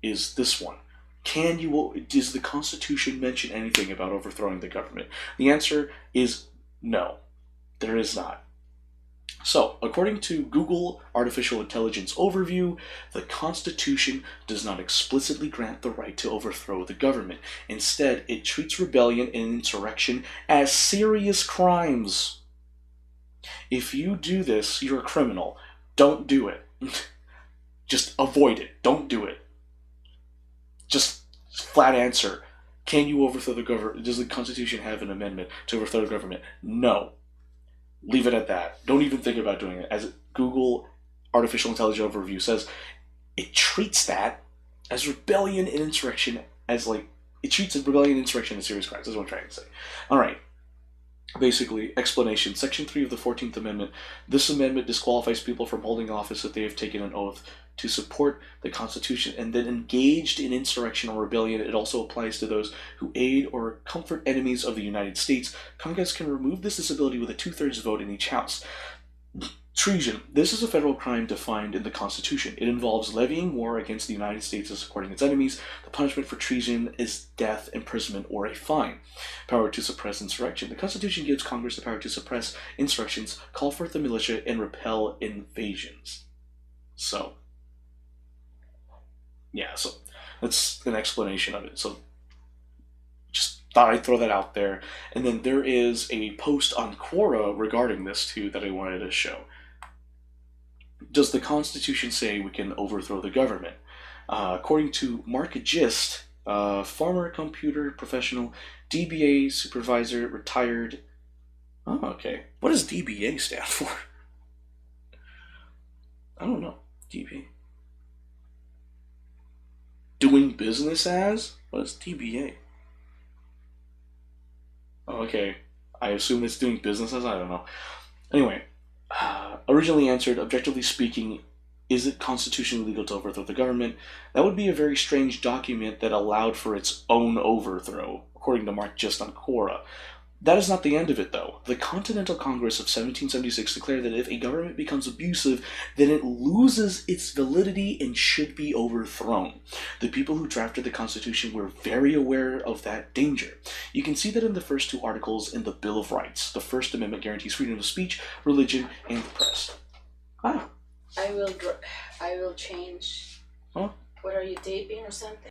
is this one. Does the Constitution mention anything about overthrowing the government? The answer is no. There is not. So, according to Google Artificial Intelligence Overview, the Constitution does not explicitly grant the right to overthrow the government. Instead, it treats rebellion and insurrection as serious crimes. If you do this, you're a criminal. Don't do it. Just avoid it. Don't do it. Just flat answer. Can you overthrow the government? Does the Constitution have an amendment to overthrow the government? No. Leave it at that. Don't even think about doing it. As Google Artificial Intelligence Overview says, it treats that as rebellion and insurrection as it treats rebellion and insurrection as serious crimes. That's what I'm trying to say. All right. Basically, explanation. Section 3 of the 14th Amendment. This amendment disqualifies people from holding office if they have taken an oath to support the Constitution and then engaged in insurrection or rebellion. It also applies to those who aid or comfort enemies of the United States. Congress can remove this disability with a 2/3 vote in each house. Treason. This is a federal crime defined in the Constitution. It involves levying war against the United States and supporting its enemies. The punishment for treason is death, imprisonment, or a fine. Power to suppress insurrection. The Constitution gives Congress the power to suppress insurrections, call forth the militia, and repel invasions. So, yeah, so that's an explanation of it. So, just thought I'd throw that out there. And then there is a post on Quora regarding this too that I wanted to show. Does the Constitution say we can overthrow the government? According to Mark Gist, former computer professional, DBA supervisor, retired. Oh, okay. What does DBA stand for? I don't know. DBA. Doing business as? What is DBA? Oh, okay. I assume it's doing business as? I don't know. Anyway. Originally answered, objectively speaking, is it constitutionally legal to overthrow the government? That would be a very strange document that allowed for its own overthrow, according to Mark Gist on Quora. That is not the end of it, though. The Continental Congress of 1776 declared that if a government becomes abusive, then it loses its validity and should be overthrown. The people who drafted the Constitution were very aware of that danger. You can see that in the first two articles in the Bill of Rights. The First Amendment guarantees freedom of speech, religion, and the press. Ah, I will. I will change. Huh? What are you taping or something?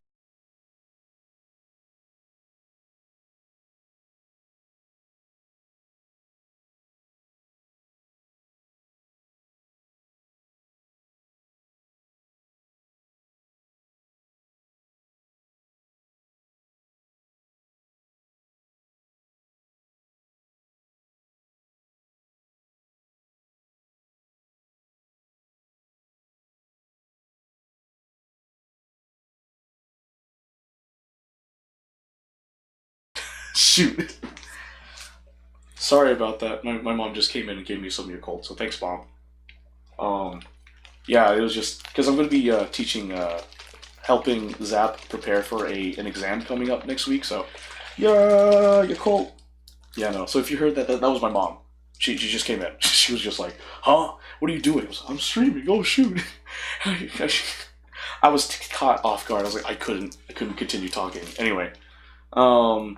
Shoot. Sorry about that. My mom just came in and gave me some Yakult, so thanks, Mom. Um, yeah, it was just because I'm going to be teaching, helping Zap prepare for an exam coming up next week. So, yeah, Yakult. Yeah, no. So if you heard that, that was my mom. She just came in. She was just like, "Huh? What are you doing?" I was like, "I'm streaming. Oh shoot!" I was caught off guard. I was like, I couldn't continue talking. Anyway, um,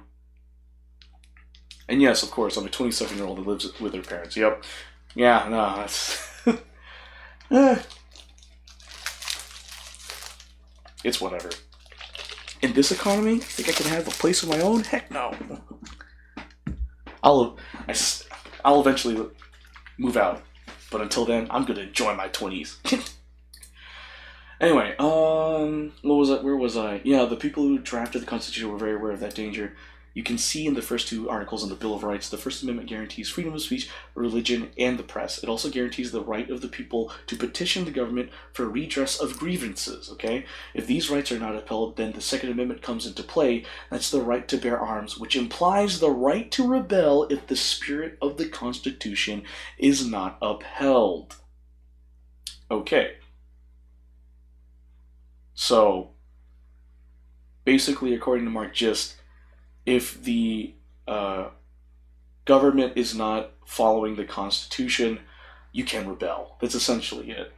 and yes, of course, I'm a 27-year-old who lives with her parents. Yep. Yeah, no, that's eh, it's whatever. In this economy, think I can have a place of my own? Heck no. I'll I, I'll eventually move out, but until then, I'm gonna enjoy my 20s. Anyway, what was it? Where was I? Yeah, the people who drafted the Constitution were very aware of that danger. You can see in the first two articles in the Bill of Rights, the First Amendment guarantees freedom of speech, religion, and the press. It also guarantees the right of the people to petition the government for redress of grievances, okay? If these rights are not upheld, then the Second Amendment comes into play. That's the right to bear arms, which implies the right to rebel if the spirit of the Constitution is not upheld. Okay, so basically, according to Mark Gist, if the uh, government is not following the Constitution, you can rebel. That's essentially it.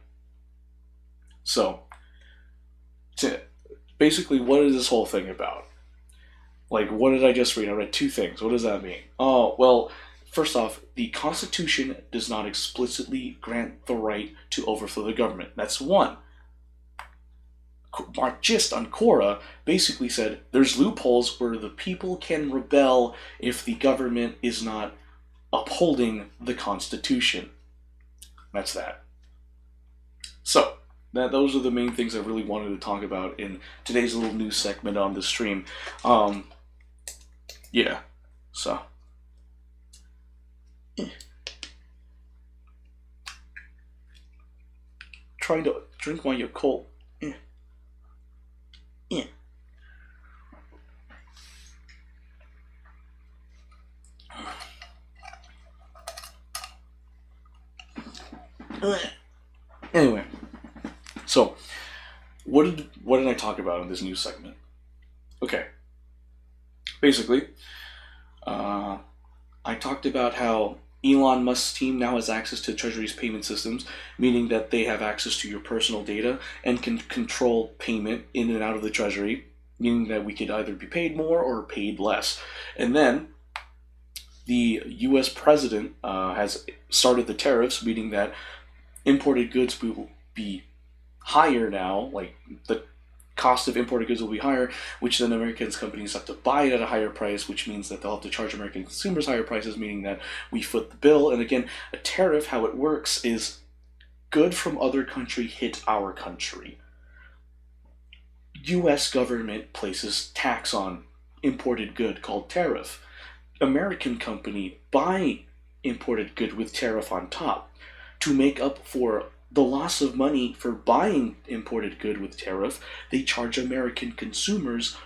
So, to, basically, what is this whole thing about? Like, what did I just read? I read two things. What does that mean? Oh, well, first off, the Constitution does not explicitly grant the right to overthrow the government. That's one. Mark Gist on Quora basically said there's loopholes where the people can rebel if the government is not upholding the Constitution. That's that. So, those are the main things I really wanted to talk about in today's little news segment on the stream. Um, yeah, so. eh, Trying to drink my Yakult. Eh, eh. Anyway, so what did I talk about in this news segment? Okay, basically, uh, I talked about how Elon Musk's team now has access to Treasury's payment systems, meaning that they have access to your personal data and can control payment in and out of the Treasury, meaning that we could either be paid more or paid less. And then the U.S. president has started the tariffs, meaning that imported goods will be higher now, like the cost of imported goods will be higher, which then American companies have to buy it at a higher price, which means that they'll have to charge American consumers higher prices, meaning that we foot the bill. And again, a tariff, how it works is good from other country hit our country. US government places tax on imported good called tariff. American company buy imported good with tariff on top. To make up for the loss of money for buying imported good with tariff, they charge American consumers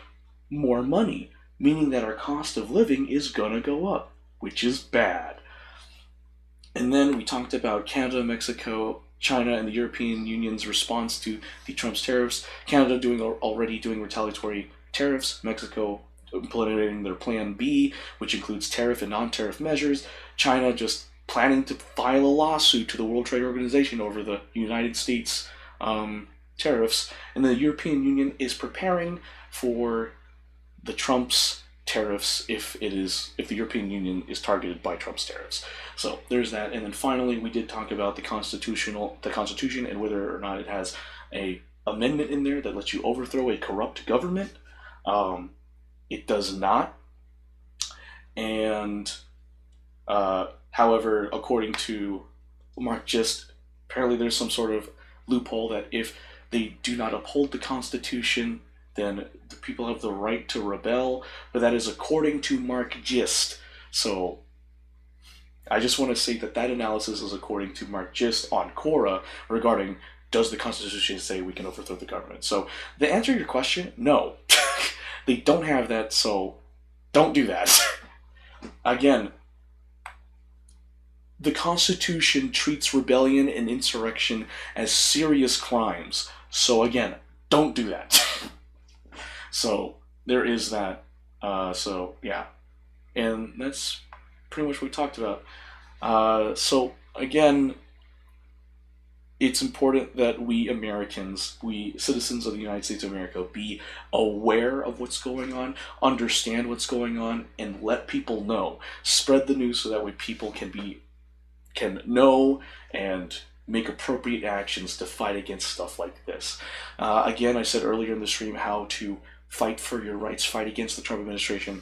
more money, meaning that our cost of living is gonna go up, which is bad. And then we talked about Canada, Mexico, China, and the European Union's response to the Trump's tariffs. Canada already doing retaliatory tariffs. Mexico implementing their Plan B, which includes tariff and non-tariff measures. China just planning to file a lawsuit to the World Trade Organization over the United States tariffs. And the European Union is preparing for the Trump's tariffs if the European Union is targeted by Trump's tariffs. So there's that. And then finally, we did talk about the Constitution and whether or not it has a amendment in there that lets you overthrow a corrupt government. It does not. And however, according to Mark Gist, apparently there's some sort of loophole that if they do not uphold the Constitution, then the people have the right to rebel, but that is according to Mark Gist. So I just want to say that analysis is according to Mark Gist on Quora regarding does the Constitution say we can overthrow the government. So the answer to your question, no. They don't have that, so don't do that. Again, the Constitution treats rebellion and insurrection as serious crimes. So again, don't do that. So there is that. So yeah, and that's pretty much what we talked about. So again, it's important that we Americans, we citizens of the United States of America, be aware of what's going on, understand what's going on, and let people know. Spread the news so that way people can know and make appropriate actions to fight against stuff like this. Again, I said earlier in the stream how to fight for your rights, fight against the Trump administration.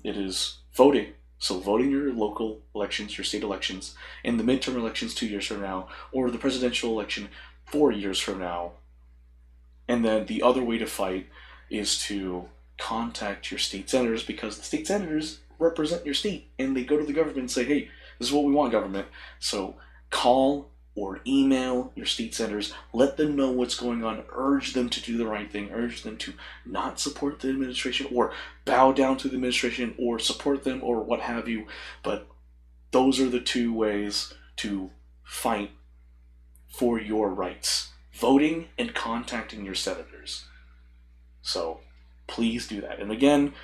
It is voting. So vote in your local elections, your state elections, in the midterm elections 2 years from now, or the presidential election 4 years from now. And then the other way to fight is to contact your state senators, because the state senators represent your state, and they go to the government and say, hey, this is what we want, government. So call or email your state senators, let them know what's going on, urge them to do the right thing, urge them to not support the administration or bow down to the administration or support them or what have you. But those are the two ways to fight for your rights: voting and contacting your senators. So please do that. And again,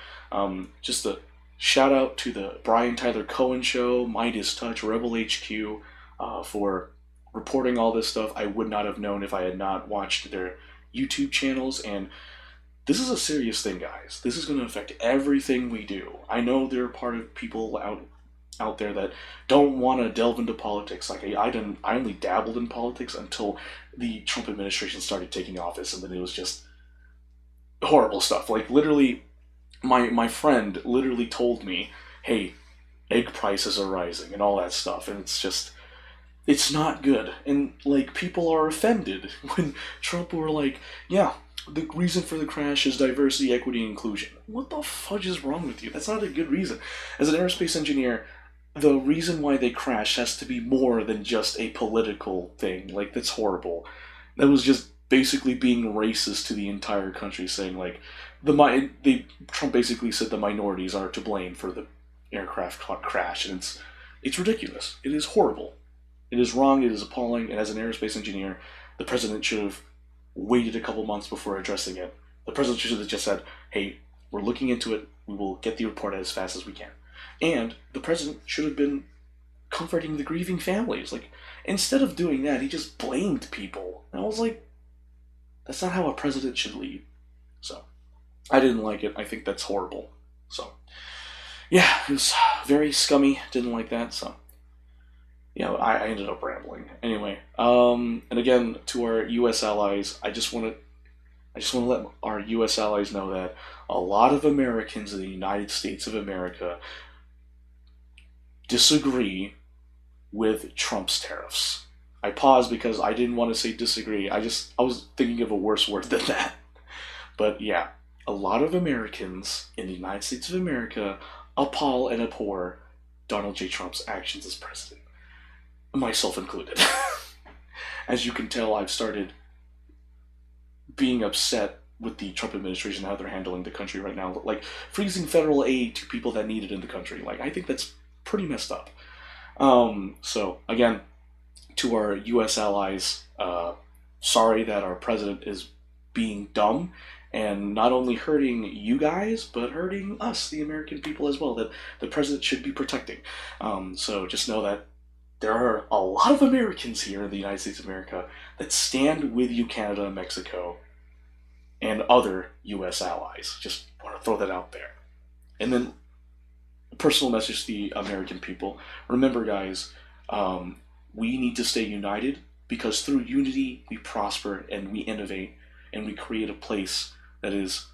just a shout out to the Brian Tyler Cohen Show, Midas Touch, Rebel HQ, for reporting all this stuff. I would not have known if I had not watched their YouTube channels. And this is a serious thing, guys. This is going to affect everything we do. I know there are part of people out there that don't want to delve into politics. Like I only dabbled in politics until the Trump administration started taking office, and then it was just horrible stuff. Like literally, my friend literally told me, hey, egg prices are rising and all that stuff, and it's not good. And like people are offended when Trump were like, yeah, the reason for the crash is diversity, equity, and inclusion. What the fudge is wrong with you? That's not a good reason. As an aerospace engineer, the reason why they crashed has to be more than just a political thing. Like, that's horrible. That was just basically being racist to the entire country, saying like Trump basically said the minorities are to blame for the aircraft crash, and it's ridiculous. It is horrible. It is wrong, it is appalling, and as an aerospace engineer, the president should have waited a couple months before addressing it. The president should have just said, hey, we're looking into it, we will get the report as fast as we can. And the president should have been comforting the grieving families. Like, instead of doing that, he just blamed people. And I was like, that's not how a president should lead. So, I didn't like it. I think that's horrible. So, yeah, it was very scummy. Didn't like that, so I ended up rambling. Anyway, and again, to our U.S. allies, I just want to let our U.S. allies know that a lot of Americans in the United States of America disagree with Trump's tariffs. I paused because I didn't want to say disagree. I was thinking of a worse word than that. But yeah, a lot of Americans in the United States of America appall and abhor Donald J. Trump's actions as president. Myself included. As you can tell, I've started being upset with the Trump administration, how they're handling the country right now. Like, freezing federal aid to people that need it in the country. Like, I think that's pretty messed up. So, again, to our U.S. allies, sorry that our president is being dumb and not only hurting you guys, but hurting us, the American people, as well, that the president should be protecting. So just know that there are a lot of Americans here in the United States of America that stand with you, Canada and Mexico, and other U.S. allies. Just want to throw that out there. And then, personal message to the American people. Remember, guys, we need to stay united because through unity we prosper and we innovate and we create a place that is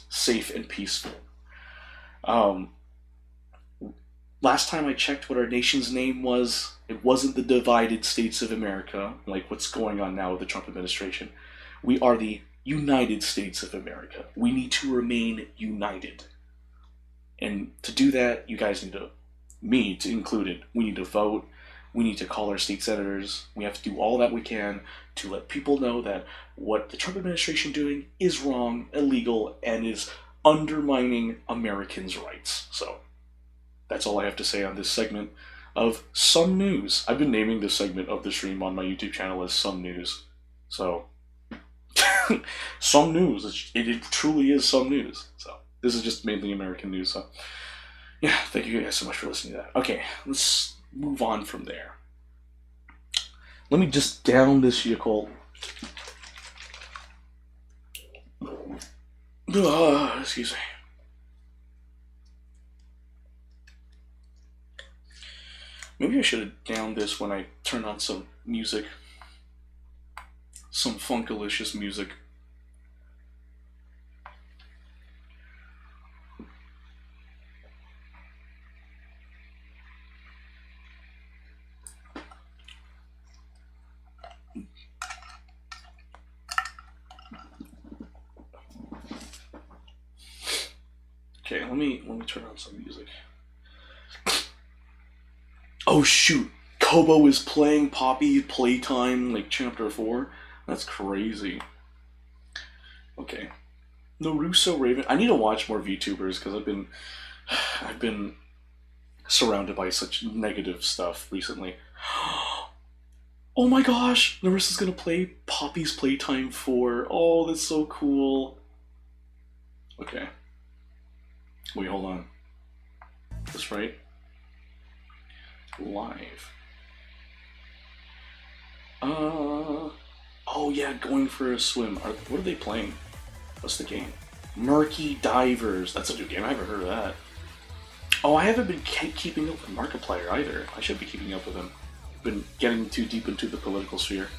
safe and peaceful. Last time I checked what our nation's name was, it wasn't the divided states of America, like what's going on now with the Trump administration. We are the United States of America. We need to remain united. And to do that, you guys need to, me to included, we need to vote, we need to call our state senators, we have to do all that we can to let people know that what the Trump administration doing is wrong, illegal, and is undermining Americans' rights. So, that's all I have to say on this segment of Some News. I've been naming this segment of the stream on my YouTube channel as Some News. So, Some News. It truly is Some News. So, this is just mainly American news. So, yeah, thank you guys so much for listening to that. Okay, let's move on from there. Let me just down this vehicle. Excuse me. Maybe I should have downed this when I turned on some music. Some funkalicious music. Okay, let me turn on some music. Oh shoot! Kobo is playing Poppy Playtime, like Chapter 4? That's crazy. Okay. Naruso Raven. I need to watch more VTubers because I've been surrounded by such negative stuff recently. Oh my gosh! Naruso's gonna play Poppy's Playtime 4. Oh, that's so cool. Okay. Wait, hold on. That's right. Live. Oh yeah, Going for a Swim. What are they playing? What's the game? Murky Divers. That's a new game. I haven't heard of that. Oh, I haven't been keeping up with Markiplier either. I should be keeping up with him. Been getting too deep into the political sphere.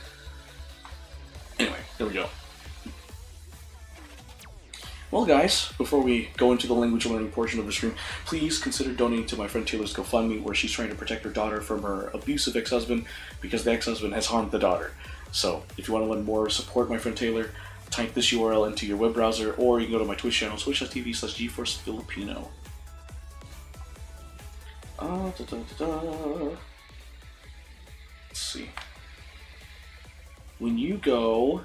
Anyway, there we go. Well, guys, before we go into the language learning portion of the stream, please consider donating to my friend Taylor's GoFundMe, where she's trying to protect her daughter from her abusive ex-husband because the ex-husband has harmed the daughter. So, if you want to learn more, support my friend Taylor, type this URL into your web browser, or you can go to my Twitch channel, twitch.tv/GeForceFilipino. Let's see. When you go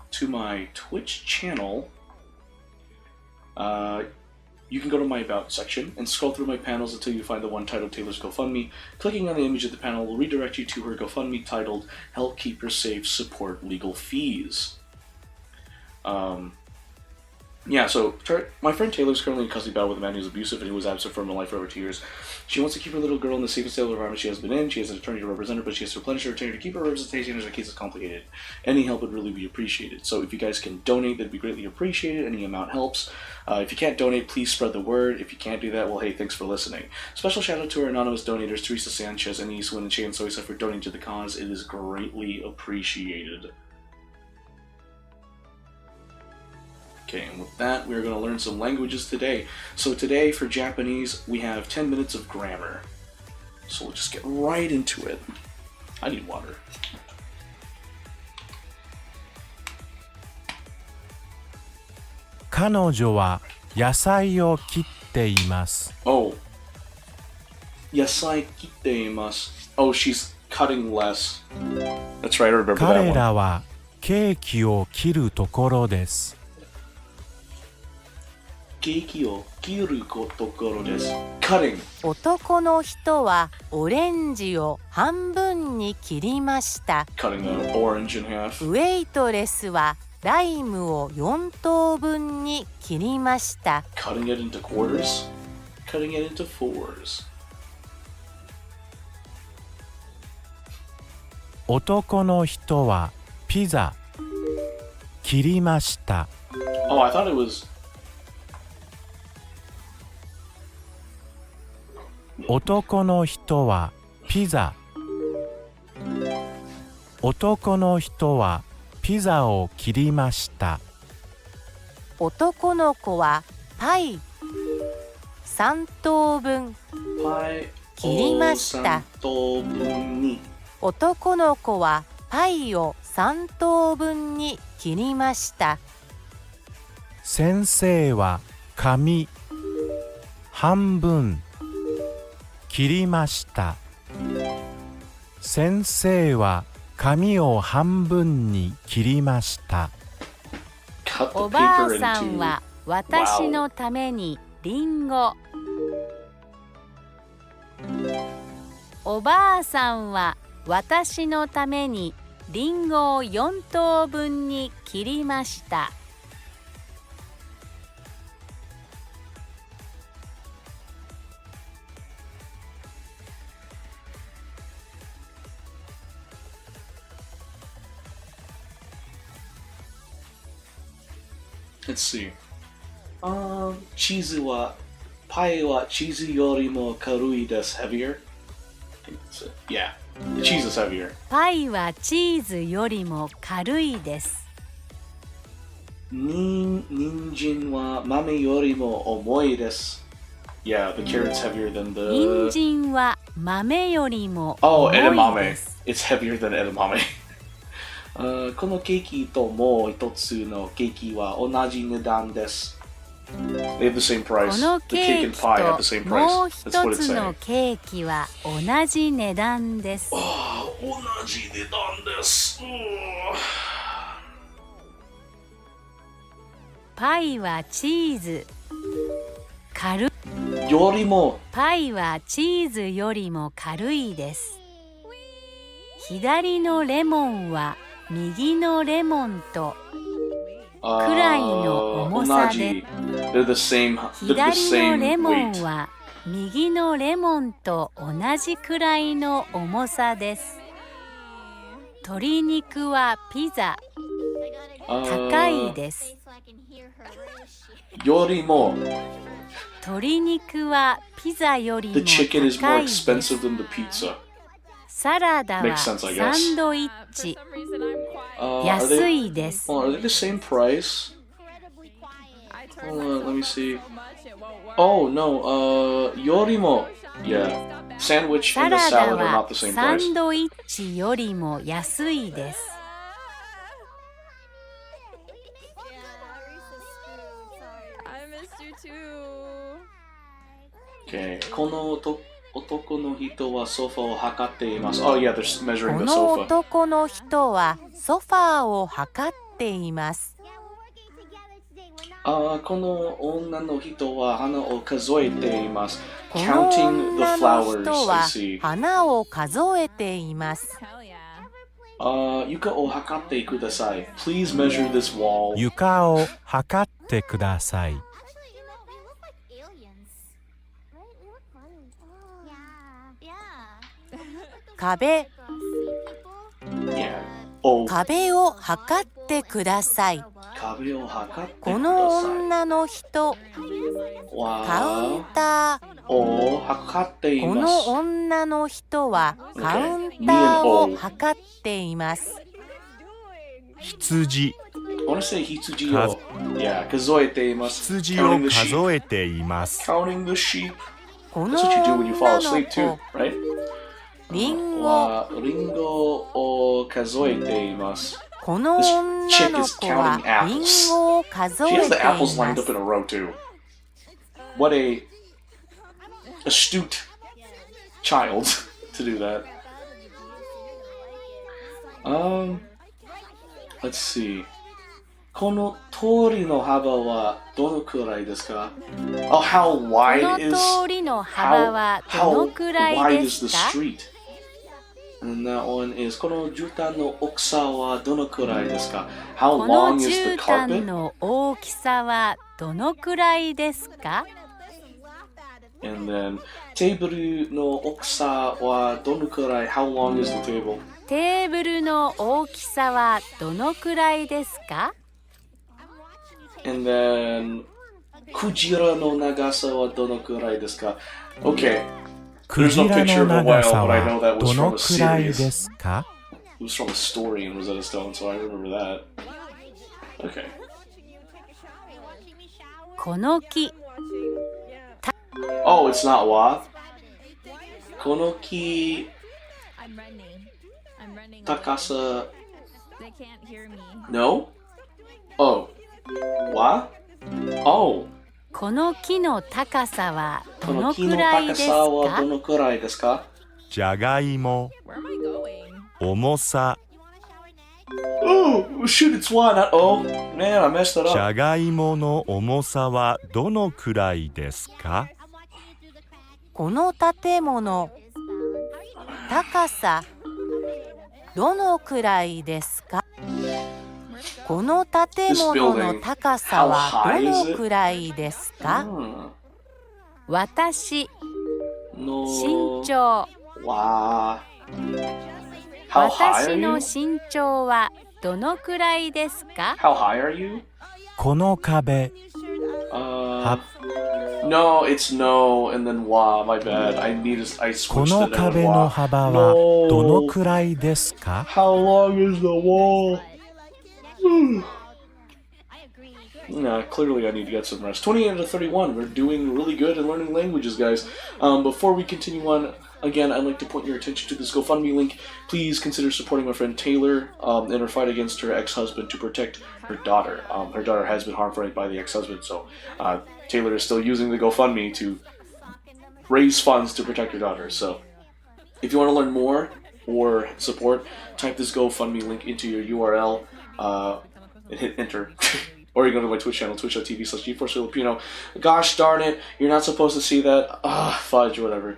to my Twitch channel, you can go to my About section and scroll through my panels until you find the one titled Taylor's GoFundMe. Clicking on the image of the panel will redirect you to her GoFundMe titled Help Keep Her Safe, Support Legal Fees. Yeah, so my friend Taylor's currently in custody battle with a man who's abusive and who was absent from her life for over 2 years. She wants to keep her little girl in the safest stable environment she has been in. She has an attorney to represent her, but she has to replenish her attorney to keep her representation as her case is complicated. Any help would really be appreciated. So if you guys can donate, that'd be greatly appreciated. Any amount helps. If you can't donate, please spread the word. If you can't do that, well, hey, thanks for listening. Special shout out to our anonymous donators, Teresa Sanchez, and Eastwin and Shane and Soysa for donating to the cause. It is greatly appreciated. Okay, and with that, we're going to learn some languages today. So today, for Japanese, we have 10 minutes of grammar. So we'll just get right into it. I need water. Oh. Yasai kitte imasu. Oh, she's cutting less. That's right, I remember that one. ケーキを切るところです。Cutting. 男の人はオレンジを半分に切りました。Cutting the orange in half. ウェイトレスはライムを4等分に切りました。Cutting it into quarters. Cutting it into fours. 男の人はピザ切りました。Oh, I thought it was. 男の人はピザ。男の人はピザを切りました。男の子はパイ3等分パイ切りました。3等分に。男の子はパイを3等分に切りました。先生は紙半分切りました。先生は紙を半分に切りました。おばあさんは私のためにリンゴ。おばあさんは私のためにリンゴを4等分に切りました。Let's see. チーズはパイはチーズよりも軽いです。Heavier? Yeah. The cheese is heavier. パイはチーズよりも軽いです。人参は豆よりも重いです Yeah, the carrot's heavier than the... 人参は豆よりも Oh, 重い edamame. です。It's heavier than edamame. このケーキともう一つのケーキは同じ値段です。They have the same こ price. の The ケ cake ー and キ pie have と the same もう price. 一 That's what it's つ saying. のケーキは同じ値段です。同じ値段です。パイはチーズ軽い。よりもパイはチーズよりも軽いです。左のレモンは右のレモンとくらいの重さで、They're the same 左のレモン weight. は右のレモンと同じくらいの重さです。鶏肉はピザ高いです。よりも鶏肉はピザよりも The chicken is more 高いです。 expensive than the pizza. サラダは Makes sense, I guess. サンドイッチ Are 安 they, いです。 are they the same price? Hold on, let me see. Oh no, よりも Yeah, sandwich サ and the ラダ salad are は not the same サ price. ンドイッチよりも安いです。Okay, この男の人はソファを測っています。Oh yeah, they're measuring こ the の sofa. 男の人はソファーを測っています。この女の人は花を数えています。この Counting the 女の flowers, 人 I は see. 花を数えています。床を測ってください。Please measure this wall. 床を測ってください。壁 Yeah. Oh, 壁を測ってください。壁を測ってくこだのさい。女の人カウンターを測っていこのます。女の人はカウンターを測っています。羊 I want to say 羊を Yeah, 数えています。羊を Counting the sheep. 数えています。 Counting the sheep. この That's what you do when you fall 女の asleep too, 子 right? リンゴはリンゴを数えています。この女の子はリンゴを数 She え has て the い apples ま lined す up in a row too. What a astute child to do that. Let's see. この通りの幅はどのくらいですか? Oh, how こ wide is の通りの幅はどのくらい wide で is す the か? street? And that one is この絨毯の大きさはどのくらいですか? How この long is the 絨毯 carpet? の大きさはどのくらいですか? And then テーブルの大きさはどのくらい? How long is the table? テーブルの大きさはどのくらいですか? And then Kujira no nagasa wa donokurai desu ka? Okay. ク There's ジ no ラ picture の of a whale, 長さ but I know は that was ど from の a くらい series. ですか？ It was from a story in Rosetta Stone, so I remember that. Okay. この木 Oh, it's not wa? Konoki I'm running. I'm running. takasa. They can't hear me. No? Oh. Wa? Oh. この木の高さはどの Konoki く no らいです takasa wa か？ donokurai desu ka? じゃがいも、 Where am I going? 重さ、 Oh, shoot, it's wa, not oh. Man, I messed it じ up. ゃがいもの重さはどのくらいですか？この建物高さどのくらいですか？この建物の高さはどのくらいですか？ Hmm. 私 No. 身長 Wa. How high 私 are の you? 身長はどのくらいですか？ How high are you? この壁、 Uh, no, it's no, and then wa. My bad. I こ switched の it to 壁の wa. 幅は No. どのくらいですか？ How long is the wall? Nah, clearly I need to get some rest. 28 out of 31. We're doing really good in learning languages, guys. Before we continue on, again, I'd like to point your attention to this GoFundMe link. Please consider supporting my friend Taylor in her fight against her ex-husband to protect her daughter. Her daughter has been harmed by the ex-husband, so Taylor is still using the GoFundMe to raise funds to protect her daughter. So if you want to learn more or support, type this GoFundMe link into your URL and hit enter. Or you go to my Twitch channel, twitch.tv/GeForceFilipino. Gosh darn it, you're not supposed to see that. Fudge, whatever.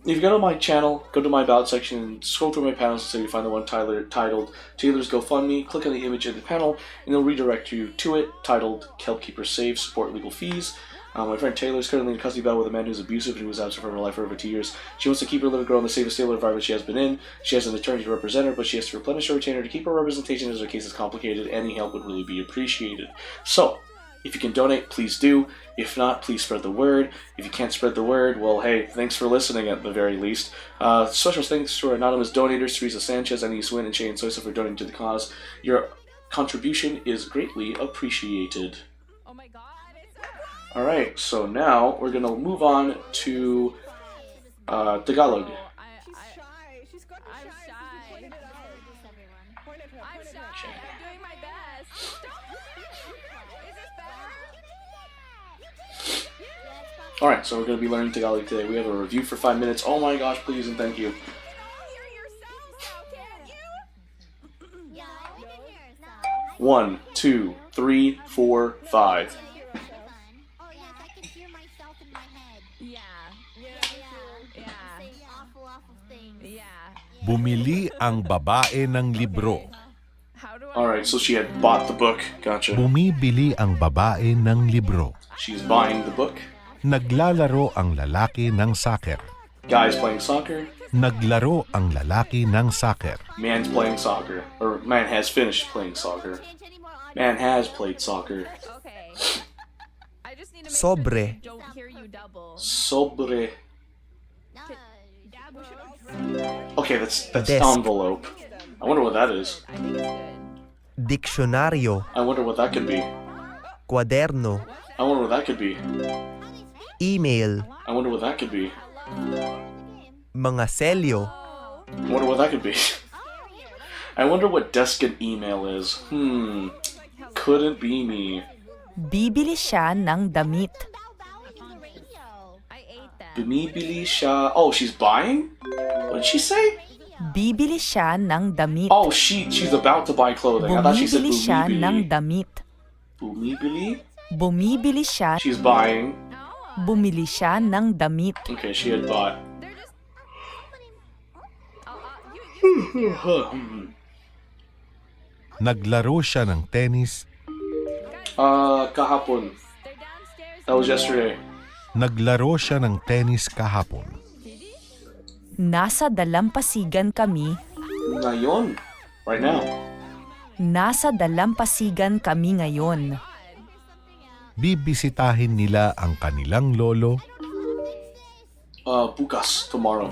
If you go to my channel, go to my About section, and scroll through my panels until you find the one titled Taylor's GoFundMe. Click on the image in the panel, and it'll redirect you to it, titled Help Keep Her Safe, Support Legal Fees. My friend Taylor is currently in a custody battle with a man who's abusive and who was absent from her life for over 2 years. She wants to keep her little girl in the safest stable environment she has been in. She has an attorney to represent her, but she has to replenish her retainer to keep her representation as her case is complicated. Any help would really be appreciated. So, if you can donate, please do. If not, please spread the word. If you can't spread the word, well, hey, thanks for listening at the very least. Special thanks to our anonymous donators, Teresa Sanchez, Annie Wynn, and Shane Soisa for donating to the cause. Your contribution is greatly appreciated. Oh my god, it's so cool. Alright, so now we're going to move on to Tagalog. I'm shy. I'm shy. I'm doing my best. Is this better? Alright, so we're going to be learning Tagalog today. We have a review for 5 minutes. Oh my gosh, please and thank you. Hear yourselves now, can't you? 1, 2, 3, 4, 5. Yeah. Yeah. Bumili ang babae ng libro. How do I? Alright, so she had bought the book. Gotcha. Bumibili ang babae ng libro. She's buying the book. Naglalaro ang lalaki ng soccer. Guy's playing soccer. Naglaro ang lalaki ng soccer. Man's playing soccer. Or man has finished playing soccer. Man has played soccer. Okay. I just need to make Sobre. sure they don't hear you double. Sobre. Okay, that's Desk. envelope. I wonder what that is. I think it's good. Diksyonaryo, I wonder what that could be. kwaderno, I wonder what that could be. email, I wonder what that could be. mga selyo, I wonder what that could be. I wonder what desk and email is. Couldn't be me. Bibili siya ng damit. I ate that. Bumibili siya. Oh, she's buying? What did she say? Bibili siya ng damit. Oh, she's about to buy clothing. I thought she said Bumibili siya ng bumibili. damit. Bumibili? Bumibili siya, She's buying. bumili siya ng damit. Okay, she had bought. They're just. You Naglaro siya ng tennis. Kahapon. they're downstairs. That was yesterday. Naglaro siya ng tennis kahapon. Nasa dalampasigan kami. Ngayon. Right now. Nasa dalampasigan kami ngayon. Bibisitahin nila ang kanilang lolo. Bukas, tomorrow.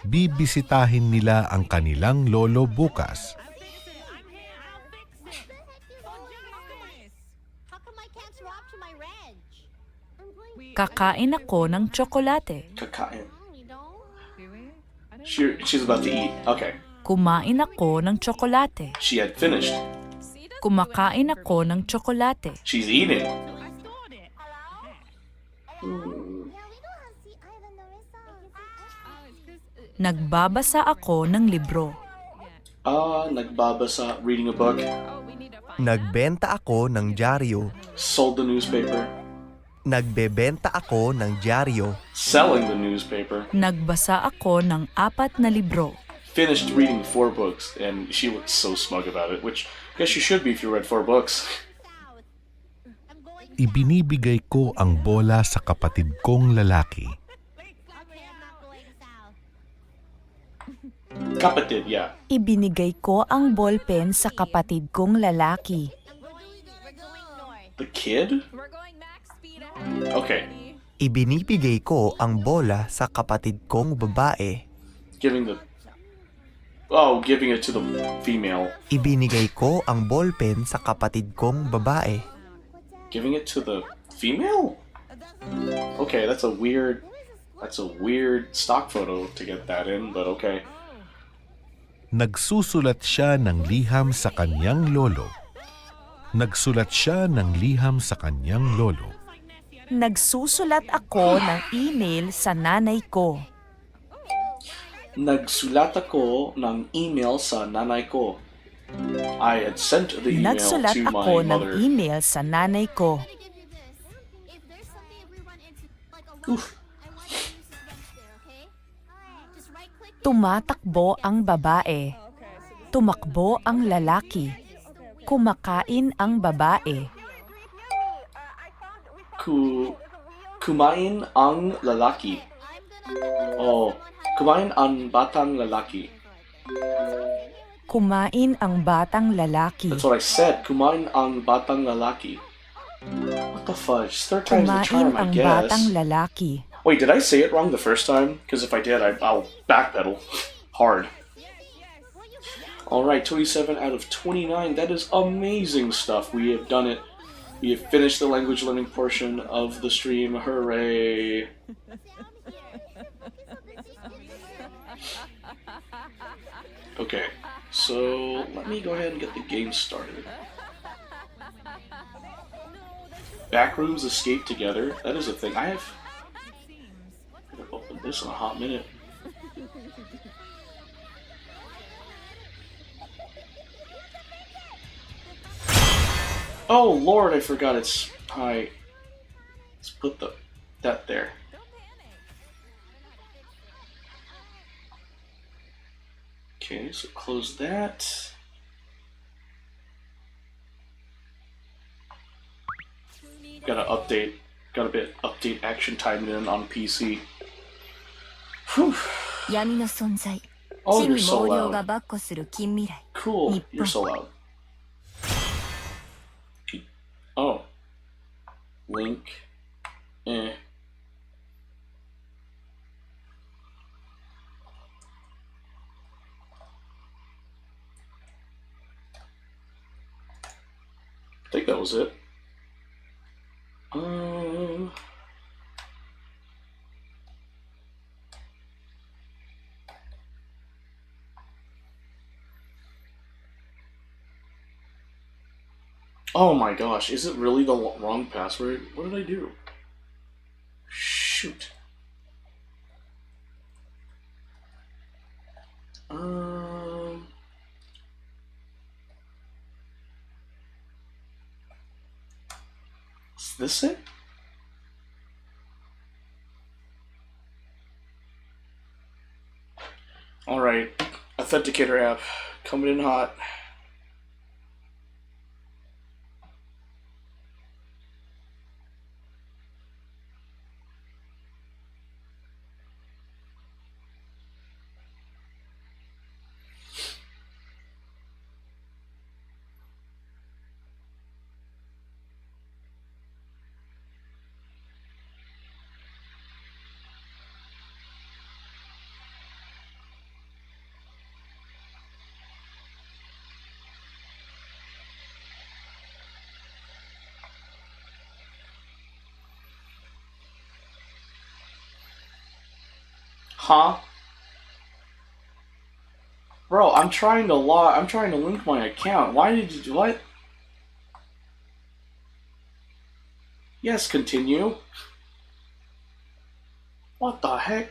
Bibisitahin nila ang kanilang lolo bukas. Kakain ako ng tsokolate. Kakain. She's about to eat. Okay. Kumain ako ng tsokolate. She had finished. Kumakain ako ng tsokolate. She's eating. Nagbabasa ako ng libro. Nagbabasa, reading a book. Nagbenta ako ng dyaryo. Sold the newspaper. Nagbebenta ako ng dyaryo. Selling the newspaper. Nagbasa ako ng 4 na libro. Finished reading 4 books, and she looked so smug about it, which I guess you should be if you read 4 books. Ibinibigay ko ang bola sa kapatid kong lalaki. Kapatid, yeah. Ibinigay ko ang ballpen sa kapatid kong lalaki. The kid? We're going max speed ahead. Okay. Ibinibigay ko ang bola sa kapatid kong babae. Giving it to the female. Ibinigay ko ang ballpen sa kapatid kong babae. Giving it to the female? Okay, that's a weird stock photo to get that in, but okay. Nagsusulat siya ng liham sa kanyang lolo. Nagsulat siya ng liham sa kanyang lolo. Nagsusulat ako ng email sa nanay ko. Nagsulat ako ng email sa nanay ko. I had sent the email Nagsulat to ako my ng mother. email sa nanay ko. Oof. Tumatakbo ang babae. Tumakbo ang lalaki. Kumakain ang babae. Kumain ang lalaki. Oh, kumain ang batang lalaki. Kumain ang batang lalaki. That's what I said. Kumain ang batang lalaki. What the fudge? Third time's the Kumain charm, I ang guess. batang lalaki. Wait, did I say it wrong the first time? Because if I did, I'll backpedal hard. Alright, 27 out of 29. That is amazing stuff. We have done it. We have finished the language learning portion of the stream. Hooray! Okay, so let me go ahead and get the game started. Backrooms escape together. That is a thing. I'm gonna open this in a hot minute. Oh Lord, I forgot it's hi. Let's put that there. Okay, so close that. Gotta update action Taimanin on PC. Whew. 闇の存在 Oh, 地 you're に so 毛量が loud. 跋扈する近未来 Cool. You're so loud. Oh. Link. Eh. I think that was it. Oh my gosh, is it really the wrong password? What did I do? Shoot. Is this it? Alright, Authenticator app, coming in hot. Huh? Bro, I'm trying to link my account. Why did you do what? Yes, continue. What the heck?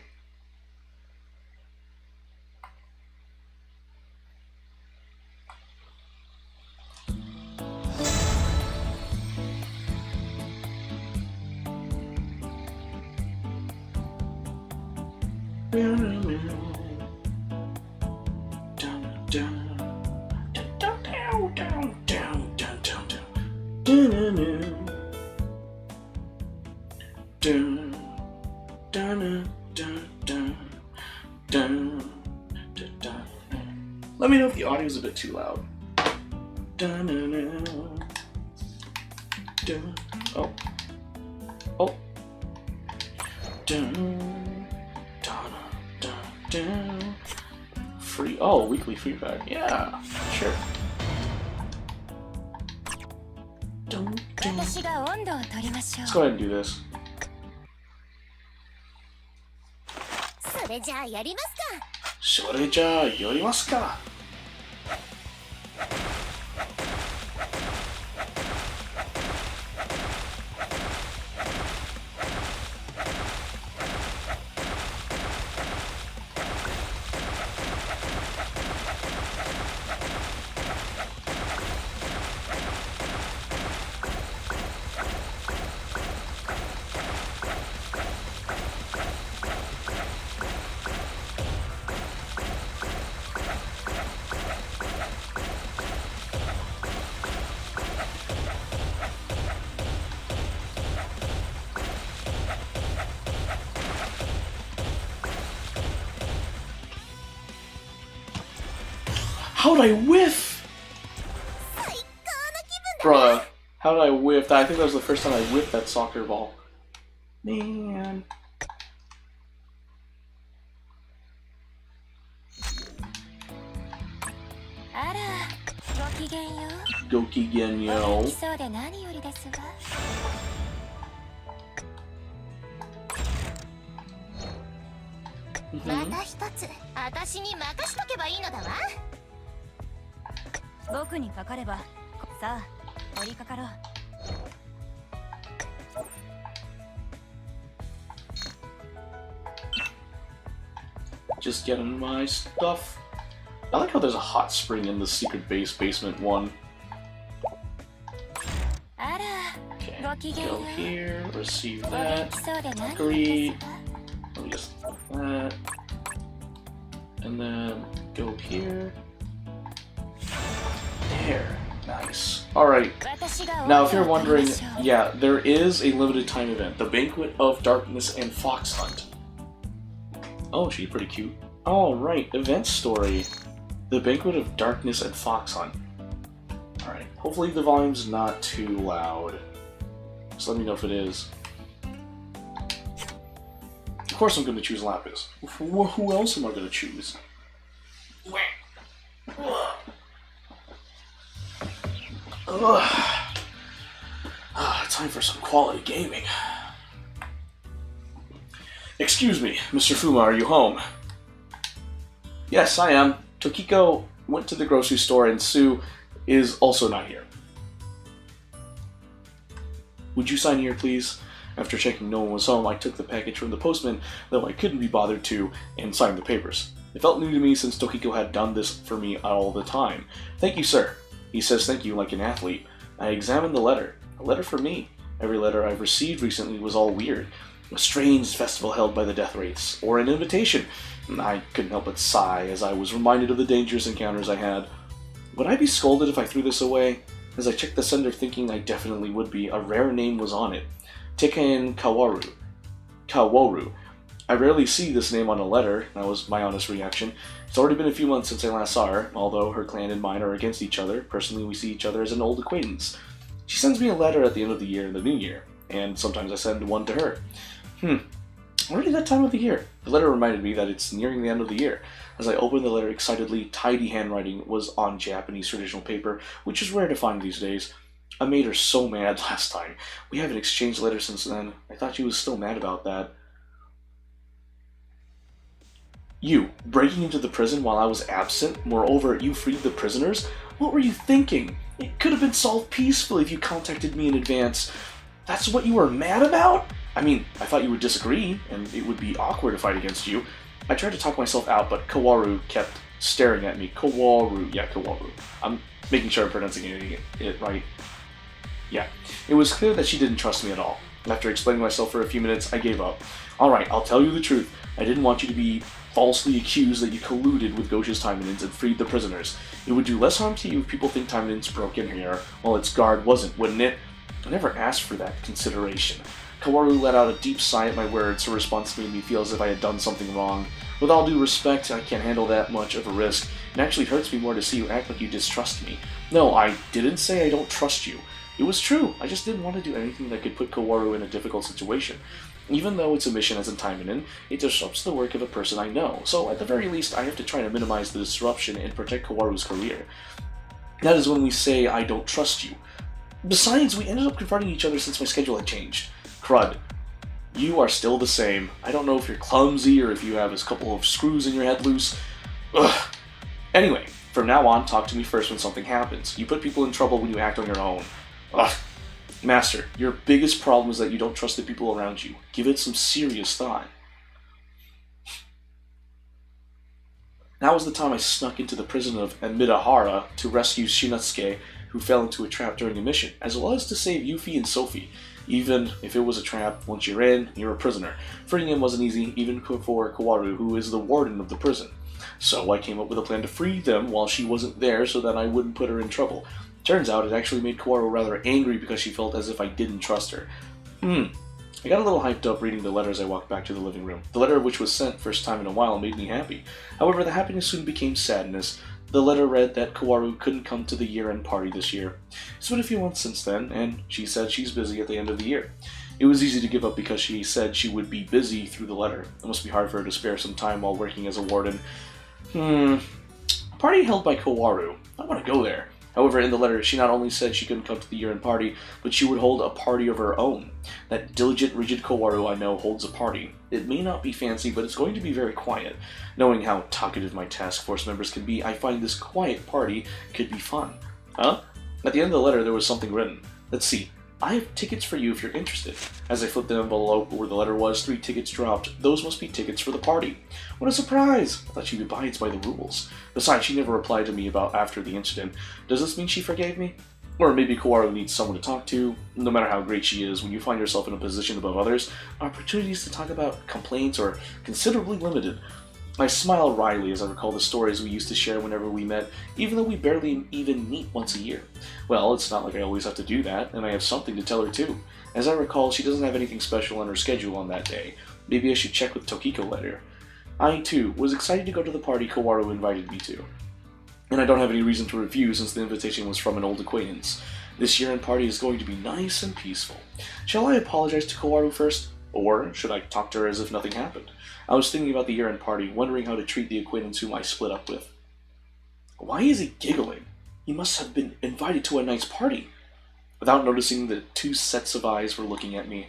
Let me know if the audio is a bit too loud. Oh. Oh. Free. Oh, weekly feedback. Yeah, sure. Let's go ahead and do this. それじゃあやりますか。それじゃあやりますか。How'd I whiff? Bruh, how did I whiff? I think that was the first time I whiffed that soccer ball. Man. Gokigenyo. Just getting my stuff. I like how there's a hot spring in the secret basement one. Okay, go here, receive that, agree. Let me just that. And then go here. There. Nice. Alright. Now, if you're wondering, yeah, there is a limited time event. The Banquet of Darkness and Fox Hunt. Oh, she's pretty cute. Alright, event story. The Banquet of Darkness and Fox Hunt. Alright, hopefully the volume's not too loud. Just let me know if it is. Of course I'm going to choose Lapis. Who else am I going to choose? Time for some quality gaming. Excuse me, Mr. Fuma, are you home? Yes, I am. Tokiko went to the grocery store and Sue is also not here. Would you sign here, please? After checking no one was home, I took the package from the postman, though I couldn't be bothered to, and signed the papers. It felt new to me since Tokiko had done this for me all the time. Thank you, sir. He says thank you like an athlete. I examined the letter. A letter for me. Every letter I've received recently was all weird. A strange festival held by the death wraiths, or an invitation. I couldn't help but sigh as I was reminded of the dangerous encounters I had. Would I be scolded if I threw this away? As I checked the sender thinking I definitely would be, a rare name was on it. Teken Kaworu. Kaworu. I rarely see this name on a letter, that was my honest reaction. It's already been a few months since I last saw her, although her clan and mine are against each other. Personally, we see each other as an old acquaintance. She sends me a letter at the end of the year and the new year, and sometimes I send one to her. Already that time of the year. The letter reminded me that it's nearing the end of the year. As I opened the letter excitedly, tidy handwriting was on Japanese traditional paper, which is rare to find these days. I made her so mad last time. We haven't exchanged letters since then. I thought she was still mad about that. You, breaking into the prison while I was absent, moreover, you freed the prisoners? What were you thinking? It could have been solved peacefully if you contacted me in advance. That's what you were mad about? I mean, I thought you would disagree, and it would be awkward to fight against you. I tried to talk myself out, but Kaworu kept staring at me. Kaworu. Yeah, Kaworu. I'm making sure I'm pronouncing it right. Yeah. It was clear that she didn't trust me at all. After explaining myself for a few minutes, I gave up. Alright, I'll tell you the truth. I didn't want you to be falsely accused that you colluded with Gosha's Taimanins and freed the prisoners. It would do less harm to you if people think Taimanins broke in here while its guard wasn't, wouldn't it? I never asked for that consideration. Kaworu let out a deep sigh at my words. Her response made me feel as if I had done something wrong. With all due respect, I can't handle that much of a risk. It actually hurts me more to see you act like you distrust me. No, I didn't say I don't trust you. It was true. I just didn't want to do anything that could put Kaworu in a difficult situation. Even though it's a mission as in Taimanin, it disrupts the work of a person I know, so at the very least I have to try to minimize the disruption and protect Kaworu's career. That is when we say I don't trust you. Besides, we ended up confronting each other since my schedule had changed. Crud. You are still the same. I don't know if you're clumsy or if you have a couple of screws in your head loose. Ugh. Anyway, from now on, talk to me first when something happens. You put people in trouble when you act on your own. Ugh. Master, your biggest problem is that you don't trust the people around you. Give it some serious thought. Now was the time I snuck into the prison of Amidahara to rescue Shinatsuke, who fell into a trap during a mission, as well as to save Yuffie and Sophie. Even if it was a trap, once you're in, you're a prisoner. Freeing him wasn't easy, even for Kaworu, who is the warden of the prison. So I came up with a plan to free them while she wasn't there so that I wouldn't put her in trouble. Turns out it actually made Kaworu rather angry because she felt as if I didn't trust her. I got a little hyped up reading the letter as I walked back to the living room. The letter which was sent first time in a while made me happy. However, the happiness soon became sadness. The letter read that Kaworu couldn't come to the year-end party this year. It's been a few months since then, and she said she's busy at the end of the year. It was easy to give up because she said she would be busy through the letter. It must be hard for her to spare some time while working as a warden. A party held by Kaworu. I want to go there. However, in the letter, she not only said she couldn't come to the year-end party, but she would hold a party of her own. That diligent, rigid Kaworu I know holds a party. It may not be fancy, but it's going to be very quiet. Knowing how talkative my task force members can be, I find this quiet party could be fun. Huh? At the end of the letter, there was something written. Let's see. I have tickets for you if you're interested. As I flipped the envelope where the letter was, 3 tickets dropped. Those must be tickets for the party. What a surprise! I thought she abides by the rules. Besides, she never replied to me about after the incident. Does this mean she forgave me? Or maybe Kaworu needs someone to talk to. No matter how great she is, when you find yourself in a position above others, opportunities to talk about complaints are considerably limited. I smile wryly as I recall the stories we used to share whenever we met, even though we barely even meet once a year. Well, it's not like I always have to do that, and I have something to tell her too. As I recall, she doesn't have anything special on her schedule on that day. Maybe I should check with Tokiko later. I, too, was excited to go to the party Kaworu invited me to. And I don't have any reason to refuse since the invitation was from an old acquaintance. This year-end party is going to be nice and peaceful. Shall I apologize to Kaworu first? Or should I talk to her as if nothing happened? I was thinking about the year-end party, wondering how to treat the acquaintance whom I split up with. Why is he giggling? He must have been invited to a nice party. Without noticing, the 2 sets of eyes were looking at me.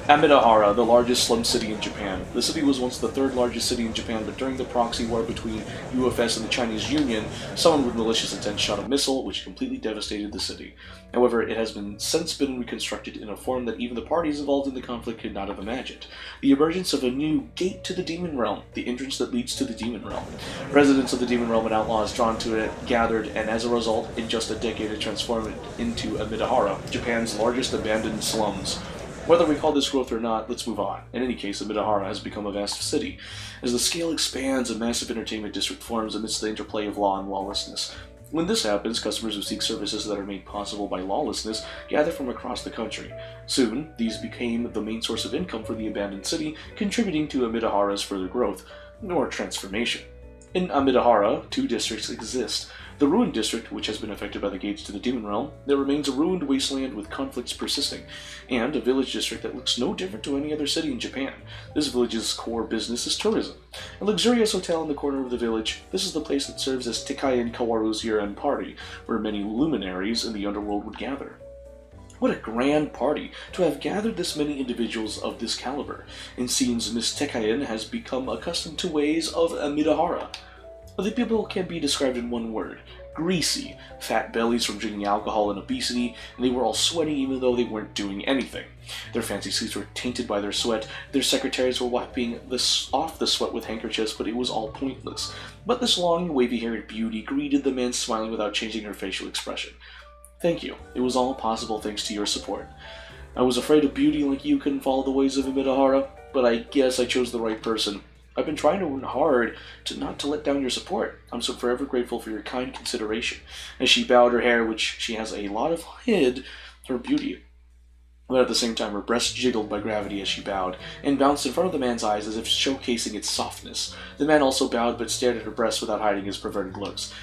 Amidahara, the largest slum city in Japan. The city was once the 3rd largest city in Japan, but during the proxy war between UFS and the Chinese Union, someone with malicious intent shot a missile which completely devastated the city. However, it has since been reconstructed in a form that even the parties involved in the conflict could not have imagined. The emergence of a new gate to the demon realm, the entrance that leads to the demon realm. Residents of the demon realm and outlaws drawn to it gathered, and as a result, in just a decade it transformed it into Amidahara, Japan's largest abandoned slums. Whether we call this growth or not, let's move on. In any case, Amidahara has become a vast city. As the scale expands, a massive entertainment district forms amidst the interplay of law and lawlessness. When this happens, customers who seek services that are made possible by lawlessness gather from across the country. Soon, these became the main source of income for the abandoned city, contributing to Amidahara's further growth, or transformation. In Amidahara, 2 districts exist. The Ruined District, which has been affected by the gates to the Demon Realm, there remains a ruined wasteland with conflicts persisting, and a village district that looks no different to any other city in Japan. This village's core business is tourism. A luxurious hotel in the corner of the village, this is the place that serves as Tikayan Kaworu's year-end party, where many luminaries in the underworld would gather. What a grand party to have gathered this many individuals of this caliber. It seems Miss Tekayan has become accustomed to ways of Midahara. The people can be described in one word: greasy, fat bellies from drinking alcohol and obesity, and they were all sweating even though they weren't doing anything. Their fancy suits were tainted by their sweat, their secretaries were wiping off the sweat with handkerchiefs, but it was all pointless. But this long, wavy-haired beauty greeted the men smiling without changing her facial expression. Thank you. It was all possible thanks to your support. I was afraid a beauty like you couldn't follow the ways of Midahara, but I guess I chose the right person. I've been trying to work hard not to let down your support. I'm so forever grateful for your kind consideration. As she bowed her hair, which she has a lot of, hid her beauty. But at the same time, her breast jiggled by gravity as she bowed, and bounced in front of the man's eyes as if showcasing its softness. The man also bowed, but stared at her breast without hiding his perverted looks.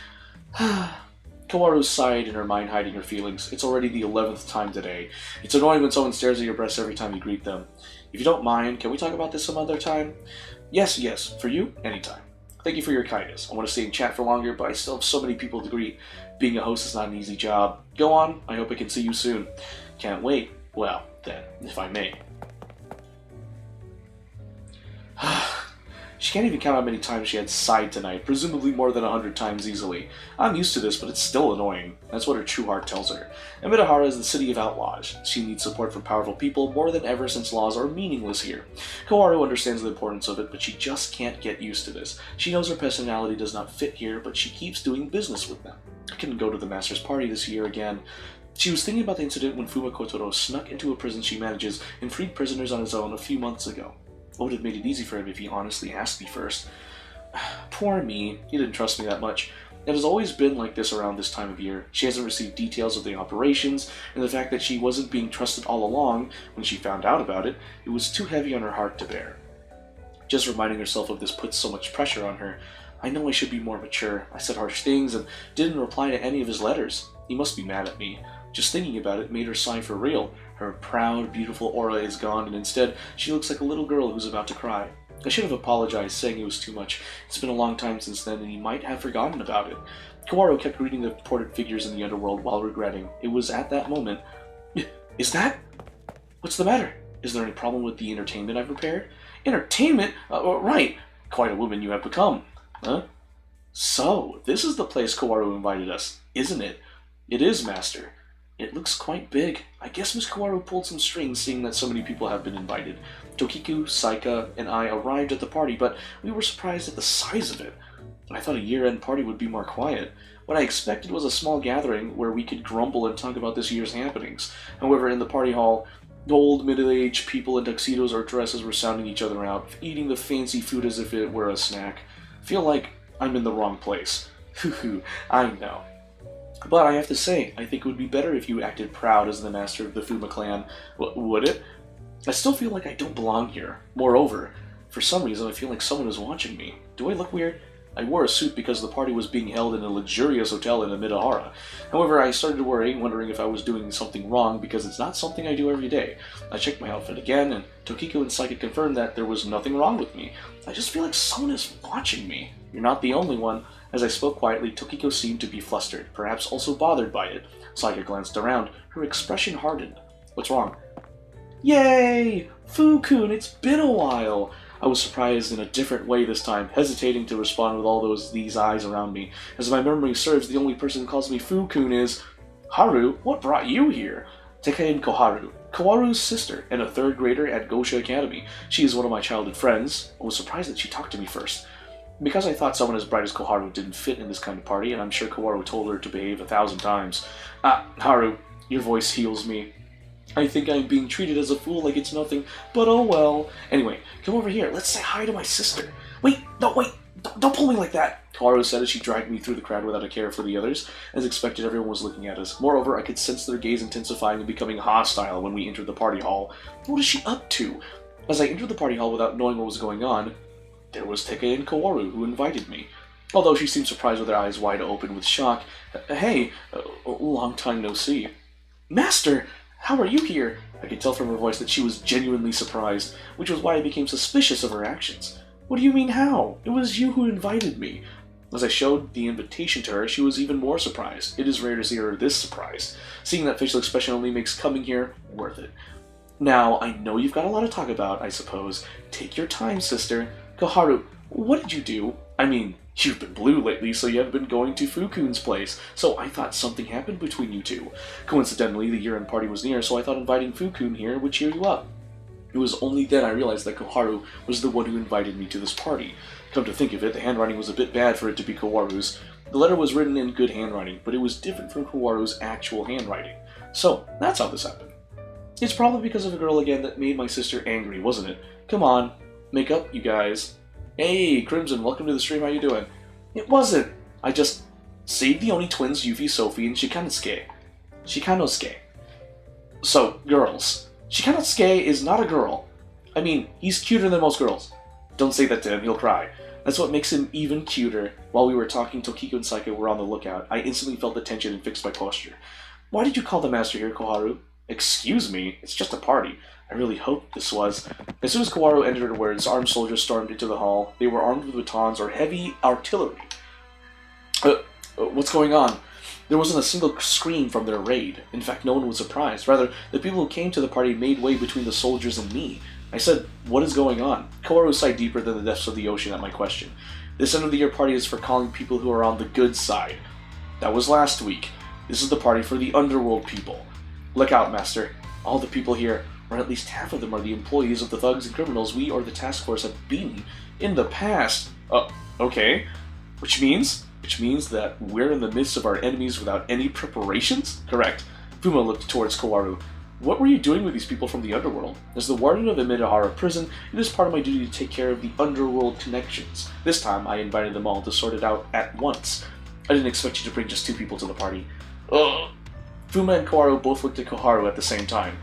Kawaru sighed in her mind, hiding her feelings. It's already the 11th time today. It's annoying when someone stares at your breasts every time you greet them. If you don't mind, can we talk about this some other time? Yes, for you, anytime. Thank you for your kindness. I want to stay and chat for longer, but I still have so many people to greet. Being a host is not an easy job. Go on, I hope I can see you soon. Can't wait. Well, then, if I may. She can't even count how many times she had sighed tonight, presumably more than 100 times easily. I'm used to this, but it's still annoying. That's what her true heart tells her. And Midahara is the city of outlaws. She needs support from powerful people more than ever since laws are meaningless here. Kawaru understands the importance of it, but she just can't get used to this. She knows her personality does not fit here, but she keeps doing business with them. I couldn't go to the Master's party this year again. She was thinking about the incident when Fuma Kotaro snuck into a prison she manages and freed prisoners on his own a few months ago. What would have made it easy for him if he honestly asked me first? Poor me, he didn't trust me that much. It has always been like this around this time of year. She hasn't received details of the operations, and the fact that she wasn't being trusted all along, when she found out about it, it was too heavy on her heart to bear. Just reminding herself of this puts so much pressure on her. I know I should be more mature. I said harsh things and didn't reply to any of his letters. He must be mad at me. Just thinking about it made her sigh for real. Her proud, beautiful aura is gone, and instead, she looks like a little girl who's about to cry. I should have apologized, saying it was too much. It's been a long time since then, and he might have forgotten about it. Kawaru kept reading the purported figures in the underworld while regretting. It was at that moment. Is that? What's the matter? Is there any problem with the entertainment I've prepared? Entertainment? Right. Quite a woman you have become. Huh? So, this is the place Kawaru invited us, isn't it? It is, Master. It looks quite big. I guess Miss Kawaru pulled some strings, seeing that so many people have been invited. Tokiku, Saika, and I arrived at the party, but we were surprised at the size of it. I thought a year-end party would be more quiet. What I expected was a small gathering where we could grumble and talk about this year's happenings. However, in the party hall, old, middle-aged people in tuxedos or dresses were sounding each other out, eating the fancy food as if it were a snack. Feel like I'm in the wrong place. Hoo-hoo, I know. But I have to say, I think it would be better if you acted proud as the master of the Fuma clan. Would it? I still feel like I don't belong here. Moreover, for some reason I feel like someone is watching me. Do I look weird? I wore a suit because the party was being held in a luxurious hotel in Midahara. However, I started to worry, wondering if I was doing something wrong because it's not something I do every day. I checked my outfit again, and Tokiko and Saika confirmed that there was nothing wrong with me. I just feel like someone is watching me. You're not the only one. As I spoke quietly, Tokiko seemed to be flustered, perhaps also bothered by it. Saika glanced around. Her expression hardened. What's wrong? Yay! Fu-kun, it's been a while! I was surprised in a different way this time, hesitating to respond with all these eyes around me. As my memory serves, the only person who calls me Fu-kun is... Haru, what brought you here? Tekain Koharu, Kawaru's sister, and a third grader at Gosha Academy. She is one of my childhood friends. I was surprised that she talked to me first. Because I thought someone as bright as Koharu didn't fit in this kind of party, and I'm sure Kawaru told her to behave 1,000 times. Haru, your voice heals me. I think I'm being treated as a fool like it's nothing, but oh well. Anyway, come over here, let's say hi to my sister. Wait, don't pull me like that, Kawaru said as she dragged me through the crowd without a care for the others. As expected, everyone was looking at us. Moreover, I could sense their gaze intensifying and becoming hostile when we entered the party hall. What is she up to? As I entered the party hall without knowing what was going on, there was Tekain Kawaru, who invited me. Although she seemed surprised with her eyes wide open with shock. Hey, long time no see. Master, how are you here? I could tell from her voice that she was genuinely surprised, which was why I became suspicious of her actions. What do you mean how? It was you who invited me. As I showed the invitation to her, she was even more surprised. It is rare to see her this surprised. Seeing that facial expression only makes coming here worth it. Now, I know you've got a lot to talk about, I suppose. Take your time, sister. Koharu, what did you do? I mean, you've been blue lately, so you have been going to Fukun's place, so I thought something happened between you two. Coincidentally, the year-end party was near, so I thought inviting Fukun here would cheer you up. It was only then I realized that Koharu was the one who invited me to this party. Come to think of it, the handwriting was a bit bad for it to be Koharu's. The letter was written in good handwriting, but it was different from Koharu's actual handwriting. So, that's how this happened. It's probably because of a girl again that made my sister angry, wasn't it? Come on, make up, you guys. Hey, Crimson, welcome to the stream, how you doing? It wasn't. I just saved the Oni twins, Yuffie, Sophie, and Shikanosuke. Shikanosuke. So, girls. Shikanosuke is not a girl. I mean, he's cuter than most girls. Don't say that to him, he'll cry. That's what makes him even cuter. While we were talking, Tokiko and Saika were on the lookout. I instantly felt the tension and fixed my posture. Why did you call the master here, Koharu? Excuse me, it's just a party. I really hoped this was. As soon as Koharu entered her words, armed soldiers stormed into the hall. They were armed with batons or heavy artillery. What's going on? There wasn't a single scream from their raid. In fact, no one was surprised. Rather, the people who came to the party made way between the soldiers and me. I said, what is going on? Koharu sighed deeper than the depths of the ocean at my question. This end-of-the-year party is for calling people who are on the good side. That was last week. This is the party for the underworld people. Look out, master. All the people here, or at least half of them, are the employees of the thugs and criminals we or the task force have beaten in the past. Okay. Which means that we're in the midst of our enemies without any preparations? Correct. Fuma looked towards Koharu. What were you doing with these people from the underworld? As the warden of Imidahara prison, it is part of my duty to take care of the underworld connections. This time, I invited them all to sort it out at once. I didn't expect you to bring just 2 people to the party. Ugh. Fuma and Koharu both looked at Koharu at the same time.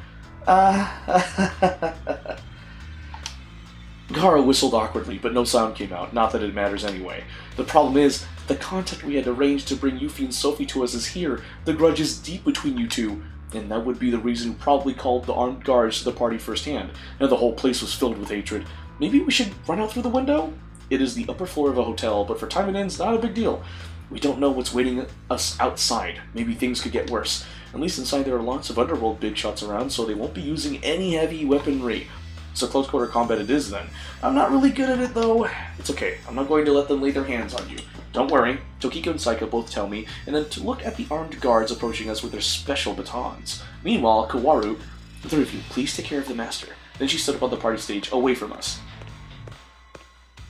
Koharu whistled awkwardly, but no sound came out, not that it matters anyway. The problem is, the contact we had arranged to bring Yuffie and Sophie to us is here. The grudge is deep between you two. And that would be the reason who probably called the armed guards to the party firsthand. And the whole place was filled with hatred. Maybe we should run out through the window? It is the upper floor of a hotel, but for Taimanin's, not a big deal. We don't know what's waiting us outside. Maybe things could get worse. At least inside there are lots of underworld big shots around, so they won't be using any heavy weaponry. So close quarter combat it is then. I'm not really good at it though. It's okay, I'm not going to let them lay their hands on you. Don't worry, Tokiko and Saika both tell me, and then to look at the armed guards approaching us with their special batons. Meanwhile, Koharu, the 3 of you, please take care of the master. Then she stood up on the party stage, away from us.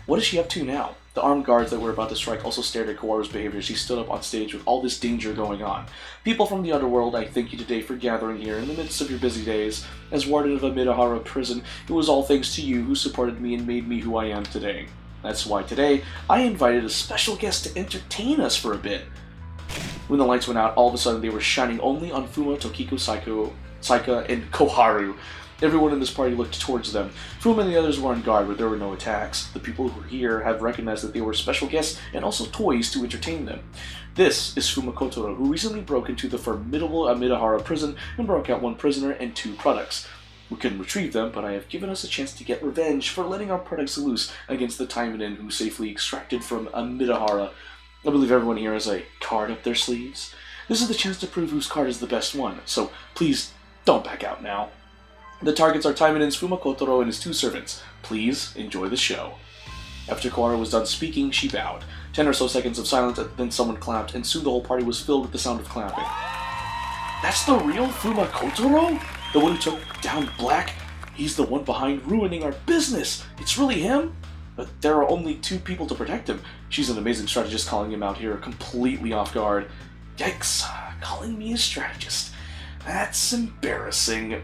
What is she up to now? The armed guards that were about to strike also stared at Koharu's behavior as she stood up on stage with all this danger going on. People from the underworld, I thank you today for gathering here in the midst of your busy days. As warden of Imidahara prison, it was all thanks to you who supported me and made me who I am today. That's why today, I invited a special guest to entertain us for a bit. When the lights went out, all of a sudden they were shining only on Fuma, Tokiko, Saika, and Koharu. Everyone in this party looked towards them. Fuma and the others were on guard, but there were no attacks. The people who were here have recognized that they were special guests and also toys to entertain them. This is Fuma Kotaro, who recently broke into the formidable Amidahara prison and broke out 1 prisoner and 2 products. We couldn't retrieve them, but I have given us a chance to get revenge for letting our products loose against the Taimanin who safely extracted from Amidahara. I believe everyone here has a card up their sleeves. This is the chance to prove whose card is the best one, so please don't back out now. The targets are Taimanin's Fuma Kotaro and his 2 servants. Please enjoy the show. After Koharu was done speaking, she bowed. 10 or so seconds of silence, then someone clapped, and soon the whole party was filled with the sound of clapping. That's the real Fuma Kotaro? The one who took down Black? He's the one behind ruining our business! It's really him? But there are only 2 people to protect him. She's an amazing strategist calling him out here, completely off guard. Yikes, calling me a strategist. That's embarrassing.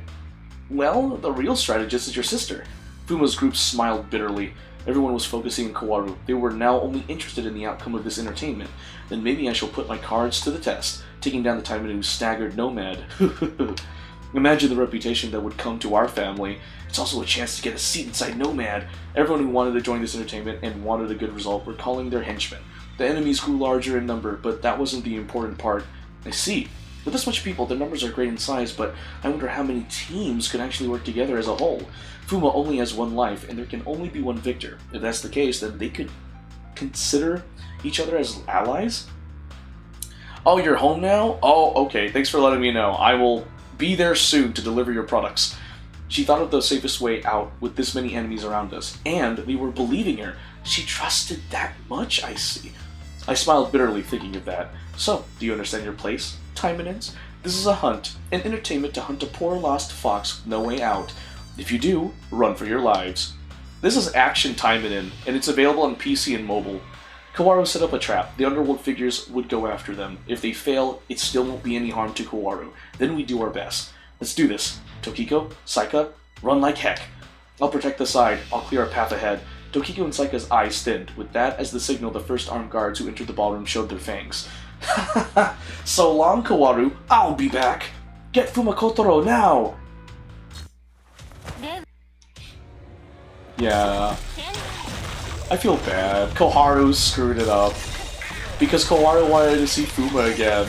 Well, the real strategist is your sister. Fuma's group smiled bitterly. Everyone was focusing on Koharu. They were now only interested in the outcome of this entertainment. Then maybe I shall put my cards to the test, taking down the Taimanin staggered nomad. Imagine the reputation that would come to our family. It's also a chance to get a seat inside Nomad. Everyone who wanted to join this entertainment and wanted a good result were calling their henchmen. The enemies grew larger in number, but that wasn't the important part. I see. With this much people, the numbers are great in size, but I wonder how many teams could actually work together as a whole. Fuma only has 1 life, and there can only be 1 victor. If that's the case, then they could consider each other as allies? Oh, you're home now? Oh, okay, thanks for letting me know. I will be there soon to deliver your products. She thought of the safest way out with this many enemies around us, and we were believing her. She trusted that much, I see. I smiled bitterly thinking of that. So, do you understand your place, Taimanins? This is a hunt, an entertainment to hunt a poor lost fox with no way out. If you do, run for your lives. This is Action Taimanin, and it's available on PC and mobile. Kawaru set up a trap. The underworld figures would go after them. If they fail, it still won't be any harm to Kawaru. Then we do our best. Let's do this. Tokiko, Saika, run like heck. I'll protect the side. I'll clear our path ahead. Tokiko and Saika's eyes thinned. With that as the signal, the first armed guards who entered the ballroom showed their fangs. So long, Kawaru. I'll be back. Get Fumakotoro now. Yeah. I feel bad. Koharu screwed it up. Because Kawaru wanted to see Fuma again.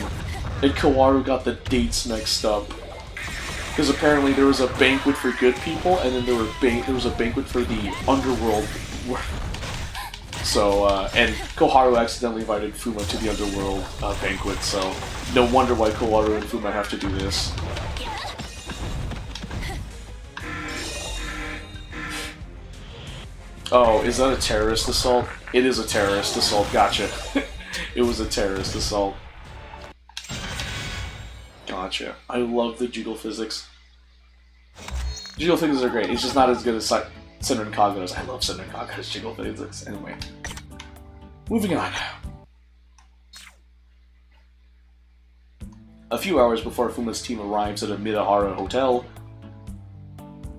And Kawaru got the dates mixed up. Because apparently there was a banquet for good people, and then there was a banquet for the underworld. So, and Koharu accidentally invited Fuma to the underworld banquet, so no wonder why Kawaru and Fuma have to do this. Oh, is that a terrorist assault? It is a terrorist assault, gotcha. It was a terrorist assault. Gotcha. I love the jiggle physics. Jiggle physics are great, it's just not as good as Senran Kagura's. I love Senran Kagura's jiggle physics. Anyway. Moving on. A few hours before Fuma's team arrives at a Midahara hotel,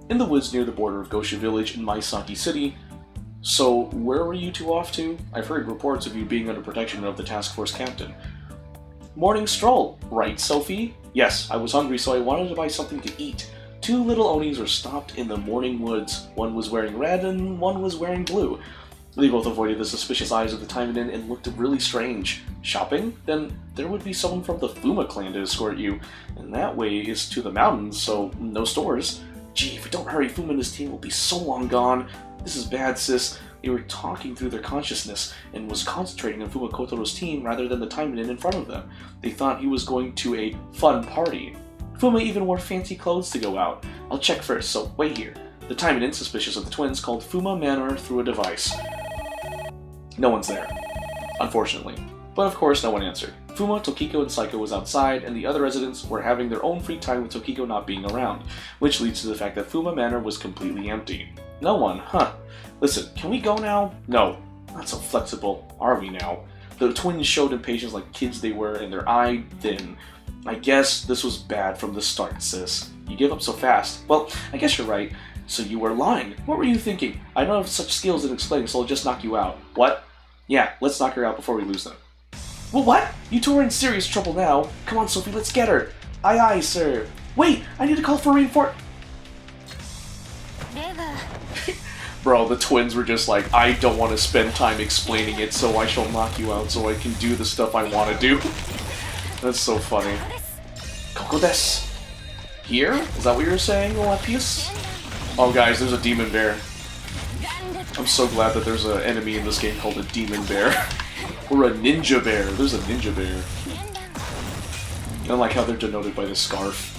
in the woods near the border of Gosha Village in Maisaki City. So, where were you two off to? I've heard reports of you being under protection of the task force captain. Morning stroll, right, Sophie? Yes, I was hungry, so I wanted to buy something to eat. Two little Onis were stopped in the morning woods. One was wearing red and one was wearing blue. They both avoided the suspicious eyes of the Taimanin and looked really strange. Shopping? Then there would be someone from the Fuma clan to escort you. And that way is to the mountains, so no stores. Gee, if we don't hurry, Fuma and his team will be so long gone. This is bad, sis. They were talking through their consciousness and was concentrating on Fumakotoro's team rather than the Taimanin in front of them. They thought he was going to a fun party. Fuma even wore fancy clothes to go out. I'll check first, so wait here. The Taimanin, suspicious of the twins, called Fuma Manor through a device. No one's there, unfortunately. But of course, no one answered. Fuma, Tokiko, and Saika was outside, and the other residents were having their own free time with Tokiko not being around, which leads to the fact that Fuma Manor was completely empty. No one, huh? Listen, can we go now? No, not so flexible, are we now? The twins showed impatience like kids they were, and their eye thin. I guess this was bad from the start, sis. You give up so fast. Well, I guess you're right. So you were lying. What were you thinking? I don't have such skills in explaining, so I'll just knock you out. What? Yeah, let's knock her out before we lose them. Well, what? You two are in serious trouble now. Come on, Sophie, let's get her. Aye, aye, sir. Wait, I need to call for reinforcements. Bro, the twins were just like, I don't want to spend time explaining it, so I shall knock you out so I can do the stuff I want to do. That's so funny. Koko desu. Here? Is that what you're saying, Lapius? Oh guys, there's a demon bear. I'm so glad that there's an enemy in this game called a demon bear. Or a ninja bear. There's a ninja bear. I like how they're denoted by the scarf.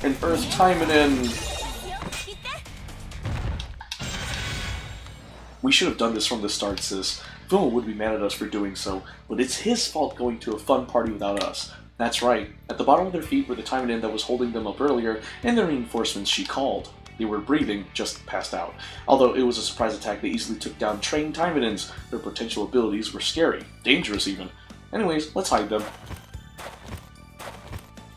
And Earth Taimanin. We should have done this from the start, sis. Fuma would be mad at us for doing so, but it's his fault going to a fun party without us. That's right. At the bottom of their feet were the Taimanin that was holding them up earlier, and the reinforcements she called. They were breathing, just passed out. Although it was a surprise attack, they easily took down trained Taimanins. Their potential abilities were scary, dangerous even. Anyways, let's hide them.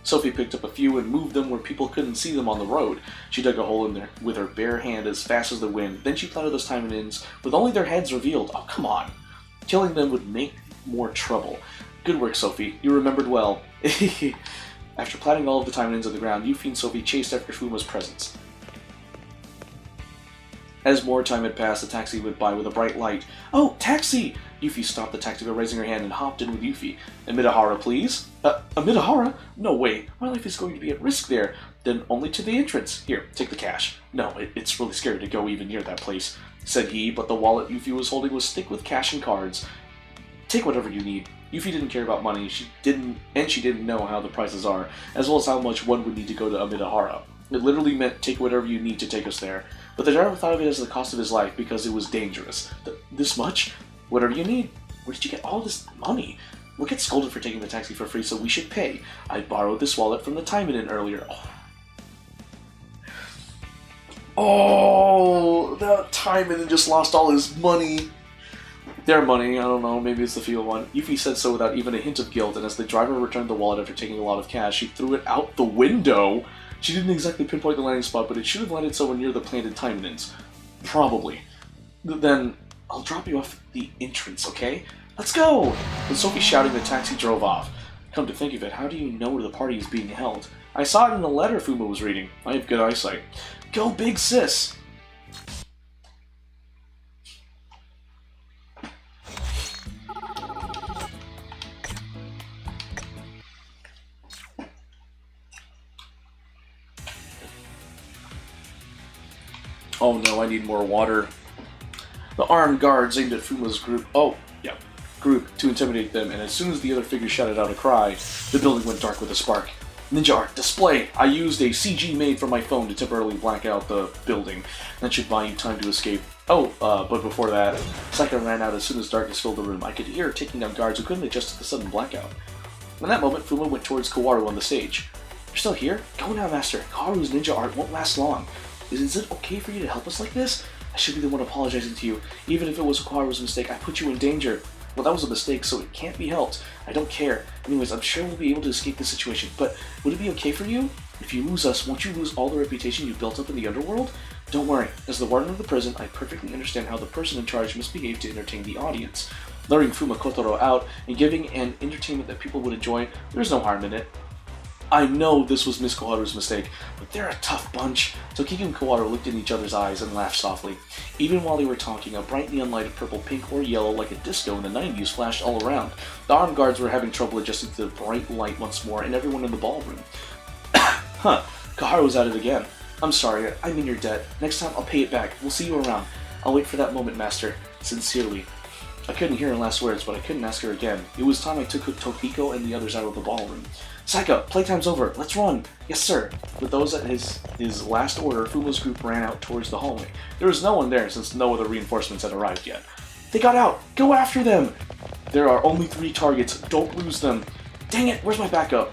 Sophie picked up a few and moved them where people couldn't see them on the road. She dug a hole in there with her bare hand as fast as the wind. Then she planted those Taimanins with only their heads revealed. Oh, come on. Killing them would make more trouble. Good work, Sophie. You remembered well. After planting all of the Taimanins on the ground, Yuffie and Sophie chased after Fuma's presence. As more time had passed, the taxi went by with a bright light. Oh, taxi! Yuffie stopped the taxi by raising her hand and hopped in with Yuffie. A Midahara, please? A Midahara? No way. My life is going to be at risk there. then only to the entrance. Here, take the cash. No, it's really scary to go even near that place, said he, but the wallet Yuffie was holding was thick with cash and cards. Take whatever you need. Yuffie didn't care about money, she didn't know how the prices are, as well as how much one would need to go to Amidahara. It literally meant take whatever you need to take us there. But the driver thought of it as the cost of his life because it was dangerous. This much? Whatever you need. Where did you get all this money? We'll get scolded for taking the taxi for free, so we should pay. I borrowed this wallet from the Taimanin earlier. Oh, that Taimanin just lost all his money. Their money, I don't know, maybe it's the field one. Yuffie said so without even a hint of guilt, and as the driver returned the wallet after taking a lot of cash, she threw it out the window. She didn't exactly pinpoint the landing spot, but it should have landed somewhere near the planted Taimanins. Probably. Then, I'll drop you off at the entrance, okay? Let's go! With Sophie shouting, the taxi drove off. Come to think of it, how do you know where the party is being held? I saw it in the letter Fuma was reading. I have good eyesight. Go big sis! Oh no, I need more water. The armed guards aimed at Fuma's group to intimidate them, and as soon as the other figure shouted out a cry, the building went dark with a spark. Ninja art display! I used a CG made from my phone to temporarily black out the building. That should buy you time to escape. But before that, Saika ran out as soon as darkness filled the room. I could hear her taking down guards who couldn't adjust to the sudden blackout. In that moment, Fuma went towards Kawaru on the stage. You're still here? Go now, Master. Kawaru's ninja art won't last long. Is it okay for you to help us like this? I should be the one apologizing to you. Even if it was Kawaru's mistake, I put you in danger. Well, that was a mistake, so it can't be helped. I don't care. Anyways, I'm sure we'll be able to escape this situation, but would it be okay for you? If you lose us, won't you lose all the reputation you built up in the underworld? Don't worry. As the warden of the prison, I perfectly understand how the person in charge must behave to entertain the audience. Luring Fuma Kotaro out and giving an entertainment that people would enjoy, there's no harm in it. I know this was Miss Kawaru's mistake, but they're a tough bunch. Tokiko and Kawaru looked in each other's eyes and laughed softly. Even while they were talking, a bright neon light of purple, pink, or yellow like a disco in the 90s flashed all around. The armed guards were having trouble adjusting to the bright light once more, and everyone in the ballroom. Huh, Kaharu's at it again. I'm sorry, I'm in your debt. Next time I'll pay it back. We'll see you around. I'll wait for that moment, Master. Sincerely. I couldn't hear her last words, but I couldn't ask her again. It was time I took Tokiko and the others out of the ballroom. Saika, playtime's over. Let's run. Yes, sir. With those at his last order, Fumo's group ran out towards the hallway. There was no one there since no other reinforcements had arrived yet. They got out. Go after them. There are only 3 targets. Don't lose them. Dang it, where's my backup?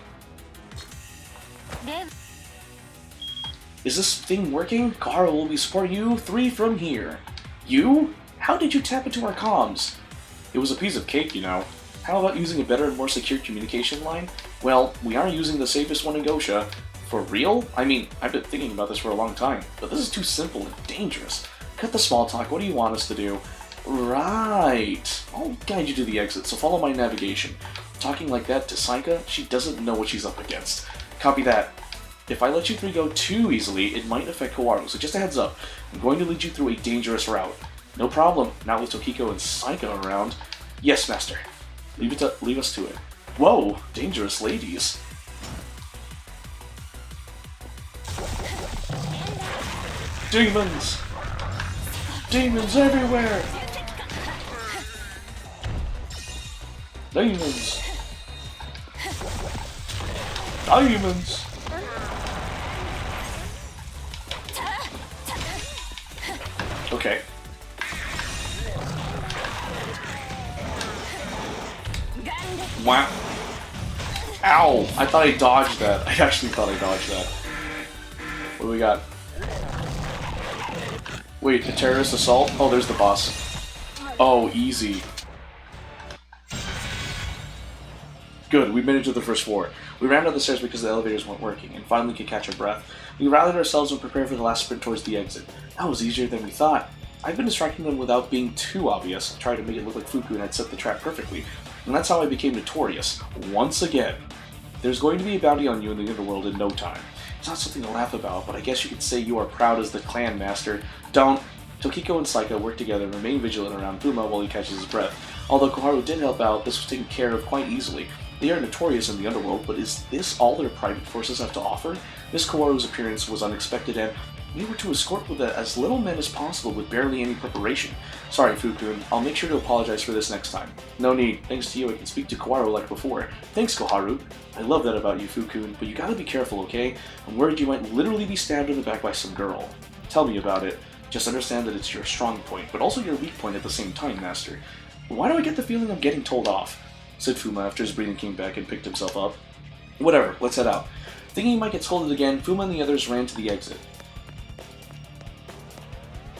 Is this thing working? Kaharu will be supporting you 3 from here. You? How did you tap into our comms? It was a piece of cake, you know. How about using a better and more secure communication line? Well, we are using the safest one in Gosha. For real? I mean, I've been thinking about this for a long time, but this is too simple and dangerous. Cut the small talk, what do you want us to do? Right. I'll guide you to the exit, so follow my navigation. Talking like that to Saika, she doesn't know what she's up against. Copy that. If I let you 3 go too easily, it might affect Kawaru, so just a heads up. I'm going to lead you through a dangerous route. No problem, not with Tokiko and Saika around. Yes, Master. Leave us to it. Whoa, dangerous ladies. Demons! Demons everywhere! Demons! Demons! Okay. Wow. Ow! I thought I dodged that. I actually thought I dodged that. What do we got? Wait, a terrorist assault? Oh, there's the boss. Oh, easy. Good, we made it to the first floor. We ran down the stairs because the elevators weren't working, and finally could catch our breath. We rallied ourselves and prepared for the last sprint towards the exit. That was easier than we thought. I've been distracting them without being too obvious, trying to make it look like Fuku and had set the trap perfectly. And that's how I became notorious. Once again. There's going to be a bounty on you in the underworld in no time. It's not something to laugh about, but I guess you could say you are proud as the clan master. Don't. Tokiko and Saika work together and remain vigilant around Fuma while he catches his breath. Although Koharu did help out, this was taken care of quite easily. They are notorious in the underworld, but is this all their private forces have to offer? Miss Kawaru's appearance was unexpected, and we were to escort with as little men as possible with barely any preparation. Sorry, Fukun. I'll make sure to apologize for this next time. No need. Thanks to you, I can speak to Kawaru like before. Thanks, Koharu. I love that about you, Fukun, but you gotta be careful, okay? I'm worried you might literally be stabbed in the back by some girl. Tell me about it. Just understand that it's your strong point, but also your weak point at the same time, Master. Why do I get the feeling I'm getting told off? Said Fuma after his breathing came back and picked himself up. Whatever, let's head out. Thinking he might get scolded again, Fuma and the others ran to the exit.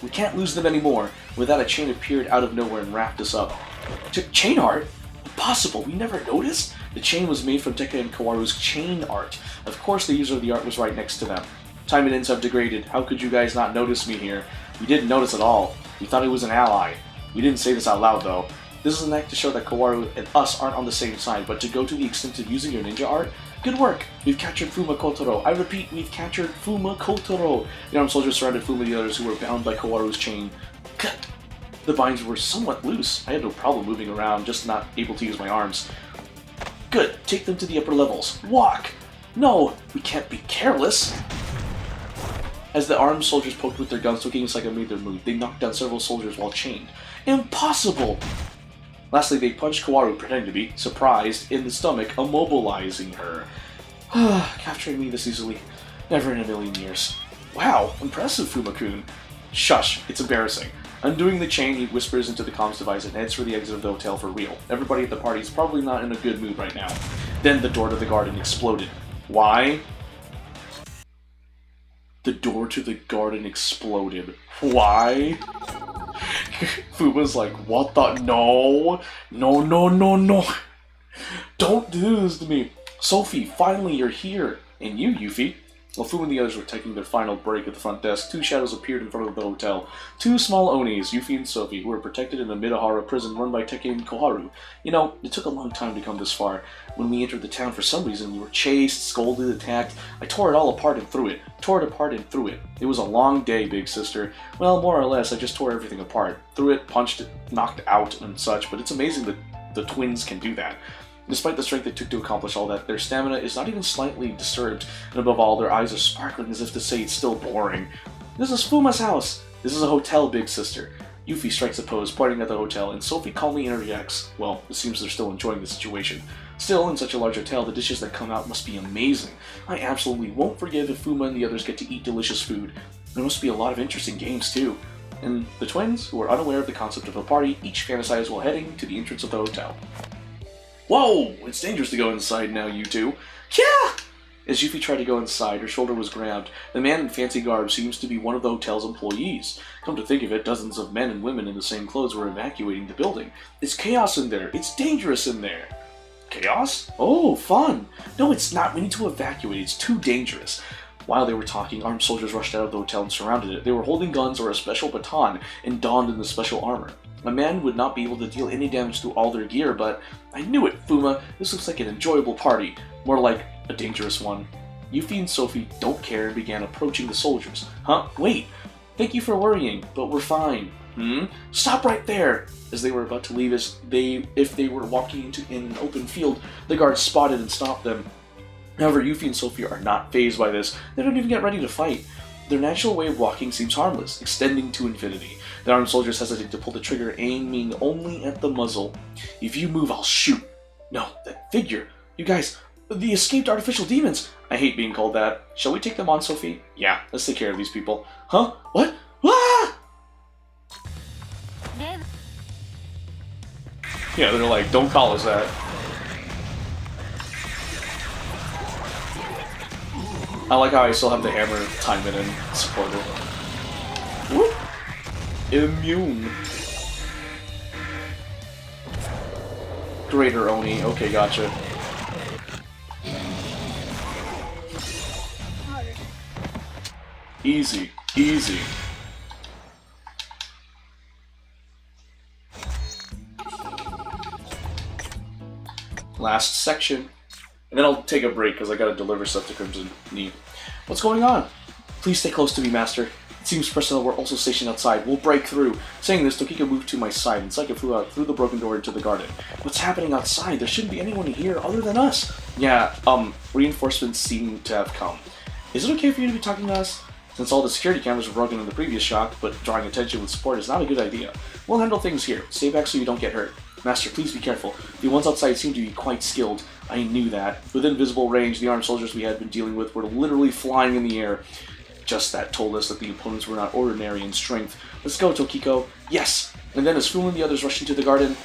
We can't lose them anymore. With that, a chain appeared out of nowhere and wrapped us up. Chain art? Impossible, we never noticed? The chain was made from Tekka and Kawaru's chain art. Of course the user of the art was right next to them. Taimanins have degraded. How could you guys not notice me here? We didn't notice at all. We thought he was an ally. We didn't say this out loud, though. This is an act to show that Kawaru and us aren't on the same side, but to go to the extent of using your ninja art? Good work! We've captured Fuma Kotaro. I repeat, we've captured Fuma Kotaro! The armed soldiers surrounded Fuma and the others who were bound by Kawaru's chain. Cut! The binds were somewhat loose. I had no problem moving around, just not able to use my arms. Good! Take them to the upper levels. Walk! No! We can't be careless! As the armed soldiers poked with their guns, Toki Saga made their move. They knocked down several soldiers while chained. Impossible! Lastly, they punched Kawaru, pretending to be surprised, in the stomach, immobilizing her. Capturing me this easily. Never in a million years. Wow, impressive, Fuma-kun. Shush, it's embarrassing. Undoing the chain, he whispers into the comms device and heads for the exit of the hotel for real. Everybody at the party is probably not in a good mood right now. Then the door to the garden exploded. Why? The door to the garden exploded. Why? Fuma's like, what the? No! No, no, no, no! Don't do this to me! Sophie, finally you're here! And you, Yuffie? While Fuma and the others were taking their final break at the front desk, two shadows appeared in front of the hotel. Two small Onis, Yuffie and Sophie, who were protected in a Midahara prison run by Teke and Koharu. You know, it took a long time to come this far. When we entered the town, for some reason, we were chased, scolded, attacked. I tore it all apart and threw it. Tore it apart and threw it. It was a long day, big sister. Well, more or less, I just tore everything apart. Threw it, punched it, knocked out, and such, but it's amazing that the twins can do that. Despite the strength it took to accomplish all that, their stamina is not even slightly disturbed, and above all, their eyes are sparkling as if to say it's still boring. This is Fuma's house! This is a hotel, big sister. Yuffie strikes a pose, pointing at the hotel, and Sophie calmly interjects. Well, it seems they're still enjoying the situation. Still, in such a large hotel, the dishes that come out must be amazing. I absolutely won't forgive if Fuma and the others get to eat delicious food. There must be a lot of interesting games, too. And the twins, who are unaware of the concept of a party, each fantasize while heading to the entrance of the hotel. Whoa! It's dangerous to go inside now, you two. Yeah! As Yuffie tried to go inside, her shoulder was grabbed. The man in fancy garb seems to be one of the hotel's employees. Come to think of it, dozens of men and women in the same clothes were evacuating the building. It's chaos in there. It's dangerous in there. Chaos? Oh, fun! No, it's not. We need to evacuate. It's too dangerous. While they were talking, armed soldiers rushed out of the hotel and surrounded it. They were holding guns or a special baton and donned in the special armor. A man would not be able to deal any damage to all their gear, but I knew it, Fuma. This looks like an enjoyable party. More like a dangerous one. Yuffie and Sophie don't care and began approaching the soldiers. Huh? Wait! Thank you for worrying, but we're fine. Stop right there! As they were about to leave, if they were walking in an open field, the guards spotted and stopped them. However, Yuffie and Sophie are not fazed by this. They don't even get ready to fight. Their natural way of walking seems harmless, extending to infinity. The armed soldiers hesitate to pull the trigger, aiming only at the muzzle. If you move, I'll shoot. No, that figure. You guys, the escaped artificial demons. I hate being called that. Shall we take them on, Sophie? Yeah, let's take care of these people. Huh? What? Ah! Yeah, they're like, don't call us that. I like how I still have the hammer Taimanin supported. Whoop! Immune. Greater Oni. Okay, gotcha. Easy. Easy. Last section. And then I'll take a break because I gotta deliver stuff to Crimson Knee. What's going on? Please stay close to me, Master. It seems personnel were also stationed outside. We'll break through. Saying this, Tokiko moved to my side, and Saika flew out through the broken door into the garden. What's happening outside? There shouldn't be anyone here other than us. Yeah, reinforcements seem to have come. Is it okay for you to be talking to us? Since all the security cameras were broken in the previous shock, but drawing attention with support is not a good idea. We'll handle things here. Stay back so you don't get hurt. Master, please be careful. The ones outside seem to be quite skilled. I knew that. Within visible range, the armed soldiers we had been dealing with were literally flying in the air. Just that told us that the opponents were not ordinary in strength. Let's go, Tokiko. Yes! And then as Fuma and the others rushed into the garden,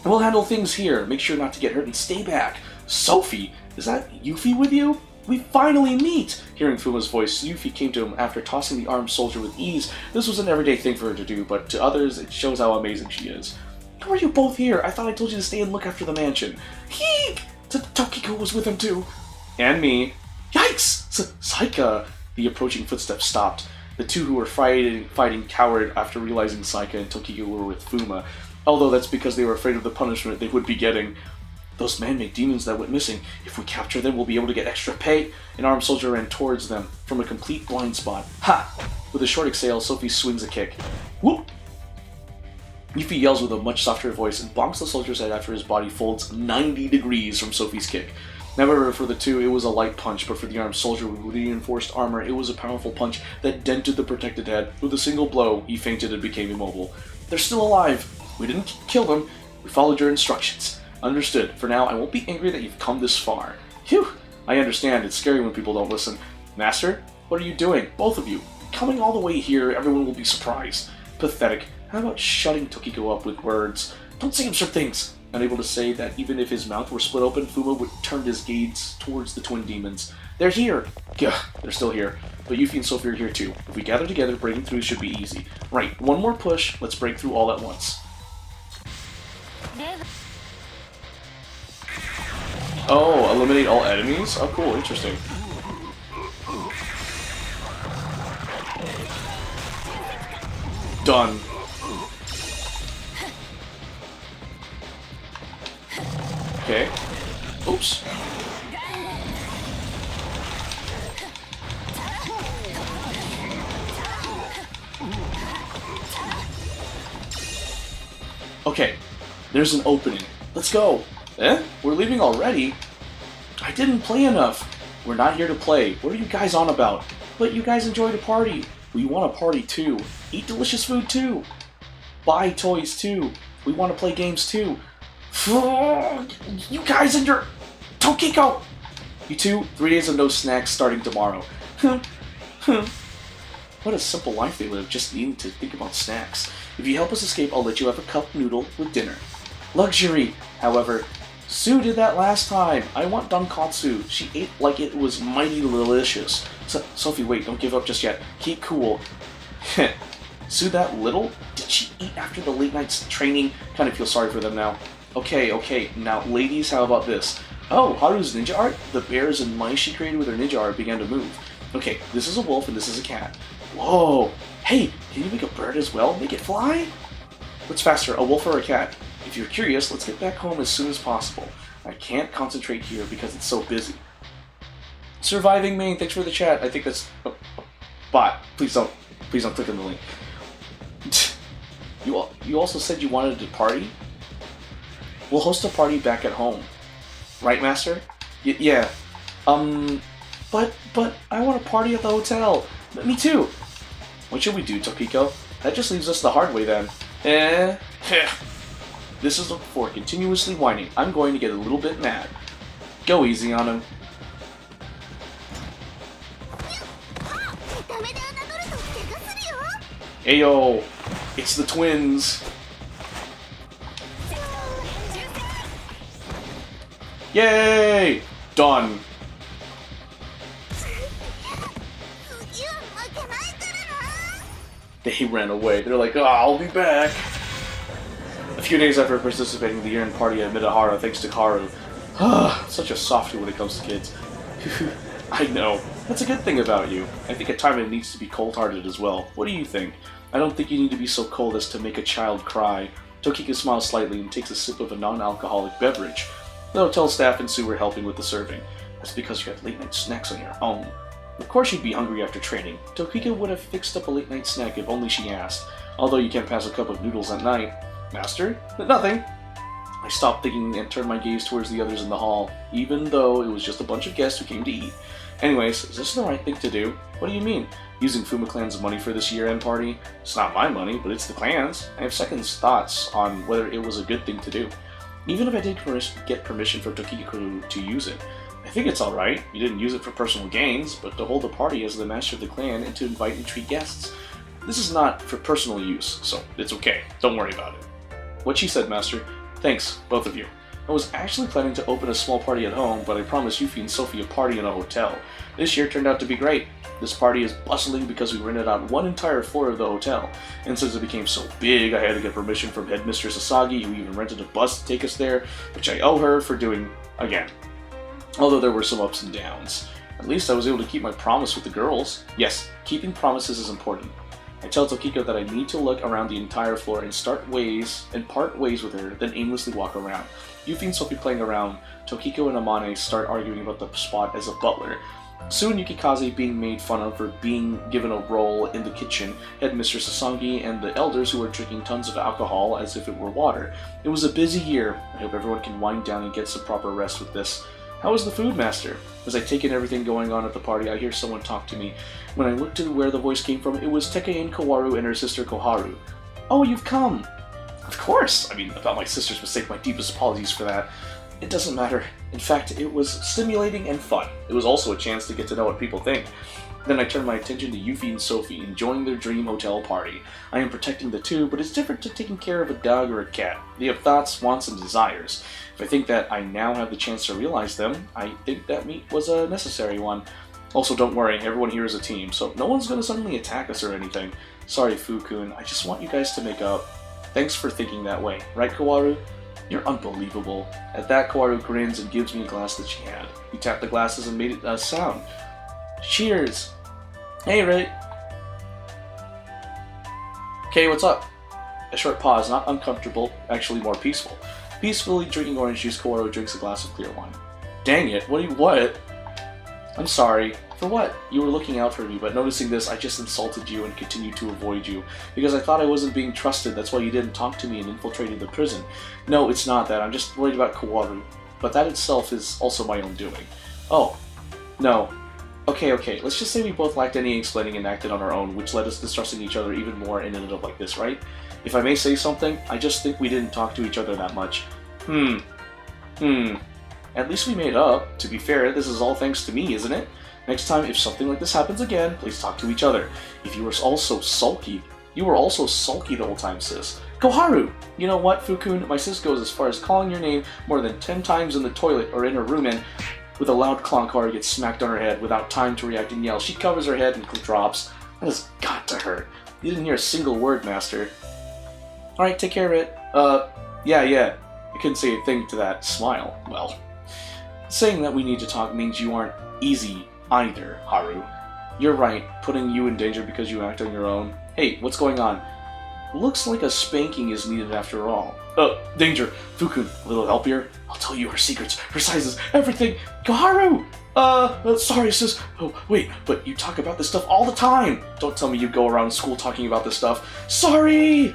we'll handle things here. Make sure not to get hurt and stay back. Sophie! Is that Yuffie with you? We finally meet! Hearing Fuma's voice, Yuffie came to him after tossing the armed soldier with ease. This was an everyday thing for her to do, but to others, it shows how amazing she is. How are you both here? I thought I told you to stay and look after the mansion. Heek! Tokiko was with him too. And me. Yikes! Saika! The approaching footsteps stopped. The two who were fighting cowered after realizing Saika and Tokiko were with Fuma, although that's because they were afraid of the punishment they would be getting. Those man-made demons that went missing. If we capture them, we'll be able to get extra pay. An armed soldier ran towards them from a complete blind spot. Ha! With a short exhale, Sophie swings a kick. Whoop! Yuffie yells with a much softer voice and bonks the soldier's head after his body folds 90 degrees from Sophie's kick. However, for the two, it was a light punch, but for the armed soldier with reinforced armor, it was a powerful punch that dented the protected head. With a single blow, he fainted and became immobile. They're still alive. We didn't kill them. We followed your instructions. Understood. For now, I won't be angry that you've come this far. Phew! I understand. It's scary when people don't listen. Master, what are you doing? Both of you. Coming all the way here, everyone will be surprised. Pathetic. How about shutting Tokiko up with words? Don't say absurd things. Unable to say that even if his mouth were split open, Fuma would turn his gaze towards the twin demons. They're here! Gah, they're still here. But Yuffie and Sophie are here too. If we gather together, breaking through should be easy. Right, one more push, let's break through all at once. Oh, eliminate all enemies? Oh cool, interesting. Done. Okay. Oops. Okay, there's an opening. Let's go. Eh? We're leaving already? I didn't play enough. We're not here to play. What are you guys on about? But you guys enjoy the party. We want to party too. Eat delicious food too. Buy toys too. We want to play games too. You guys and your... Tokiko! You two, 3 days of no snacks starting tomorrow. What a simple life they live, just needing to think about snacks. If you help us escape, I'll let you have a cup noodle with dinner. Luxury! However, Sue did that last time. I want Donkatsu. She ate like it was mighty delicious. Sophie, wait, don't give up just yet. Keep cool. Sue that little? Did she eat after the late night's training? Kind of feel sorry for them now. Okay. Now, ladies, how about this? Oh, Haru's ninja art? The bears and mice she created with her ninja art began to move. Okay, this is a wolf and this is a cat. Whoa! Hey, can you make a bird as well? Make it fly? What's faster, a wolf or a cat? If you're curious, let's get back home as soon as possible. I can't concentrate here because it's so busy. Surviving Maine, thanks for the chat. I think that's a bot. Please don't click on the link. You also said you wanted to party? We'll host a party back at home. Right, Master? Yeah. But I want to party at the hotel. Me too. What should we do, Tokiko? That just leaves us the hard way then. This is for continuously whining. I'm going to get a little bit mad. Go easy on him. Ayo! It's the twins! Yay! Done. They ran away. They're like, oh, I'll be back. A few days after participating in the year-end party at Midahara, thanks to Haru. Such a softie when it comes to kids. I know. That's a good thing about you. I think at times it needs to be cold-hearted as well. What do you think? I don't think you need to be so cold as to make a child cry. Tokiko smiles slightly and takes a sip of a non-alcoholic beverage. The hotel staff and Sue were helping with the serving. That's because you had late-night snacks on your own. Of course she'd be hungry after training. Tokiko would have fixed up a late-night snack if only she asked. Although you can't pass a cup of noodles at night. Master? Nothing. I stopped thinking and turned my gaze towards the others in the hall, even though it was just a bunch of guests who came to eat. Anyways, is this the right thing to do? What do you mean? Using Fuma Clan's money for this year-end party? It's not my money, but it's the clan's. I have second thoughts on whether it was a good thing to do. Even if I did get permission from Tokiko to use it. I think it's alright. You didn't use it for personal gains, but to hold a party as the master of the clan and to invite and treat guests. This is not for personal use, so it's okay. Don't worry about it. What she said, Master. Thanks, both of you. I was actually planning to open a small party at home, but I promised Yuffie and Sophie a party in a hotel. This year turned out to be great. This party is bustling because we rented out one entire floor of the hotel, and since it became so big, I had to get permission from Headmistress Asagi, who even rented a bus to take us there, which I owe her for doing again. Although there were some ups and downs. At least I was able to keep my promise with the girls. Yes, keeping promises is important. I tell Tokiko that I need to look around the entire floor and part ways with her, then aimlessly walk around. Yuffie and Sophie playing around, Tokiko and Amane start arguing about the spot as a butler. Soon Yukikaze being made fun of for being given a role in the kitchen, Headmistress Asangi and the elders who were drinking tons of alcohol as if it were water. It was a busy year. I hope everyone can wind down and get some proper rest with this. How was the food, Master? As I take in everything going on at the party, I hear someone talk to me. When I looked to where the voice came from, it was Tekein Kawaru and her sister Koharu. Oh, you've come! Of course! I mean, about my sister's mistake, my deepest apologies for that. It doesn't matter. In fact, it was stimulating and fun. It was also a chance to get to know what people think. Then I turned my attention to Yuffie and Sophie, enjoying their dream hotel party. I am protecting the two, but it's different to taking care of a dog or a cat. They have thoughts, wants, and desires. If I think that I now have the chance to realize them, I think that meet was a necessary one. Also, don't worry, everyone here is a team, so no one's gonna suddenly attack us or anything. Sorry, Fu-kun, I just want you guys to make up. Thanks for thinking that way, right, Kawaru? You're unbelievable. At that, Kawaru grins and gives me a glass that she had. He tapped the glasses and made it sound. Cheers! Hey, Ray! Okay, what's up? A short pause, not uncomfortable, actually more peaceful. Peacefully drinking orange juice, Kawaru drinks a glass of clear wine. Dang it, what? I'm sorry. For what? You were looking out for me, but noticing this, I just insulted you and continued to avoid you. Because I thought I wasn't being trusted, that's why you didn't talk to me and infiltrated the prison. No, it's not that, I'm just worried about Kawaru. But that itself is also my own doing. Oh. No. Okay, let's just say we both lacked any explaining and acted on our own, which led us distrusting each other even more and ended up like this, right? If I may say something, I just think we didn't talk to each other that much. At least we made up. To be fair, this is all thanks to me, isn't it? Next time, if something like this happens again, please talk to each other. If you were also sulky the whole time, sis. Koharu! You know what, Fu-kun? My sis goes as far as calling your name more than 10 times in the toilet or in her room, and with a loud clonk, Koharu gets smacked on her head without time to react and yell. She covers her head and drops. That has got to hurt. You didn't hear a single word, Master. Alright, take care of it. Yeah. I couldn't say a thing to that smile. Well, saying that we need to talk means you aren't easy either, Haru. You're right, putting you in danger because you act on your own. Hey, what's going on? Looks like a spanking is needed after all. Danger. Fu-kun, a little help here? I'll tell you her secrets, her sizes, everything. Koharu! Sorry, sis. Oh, wait, but you talk about this stuff all the time. Don't tell me you go around school talking about this stuff. Sorry!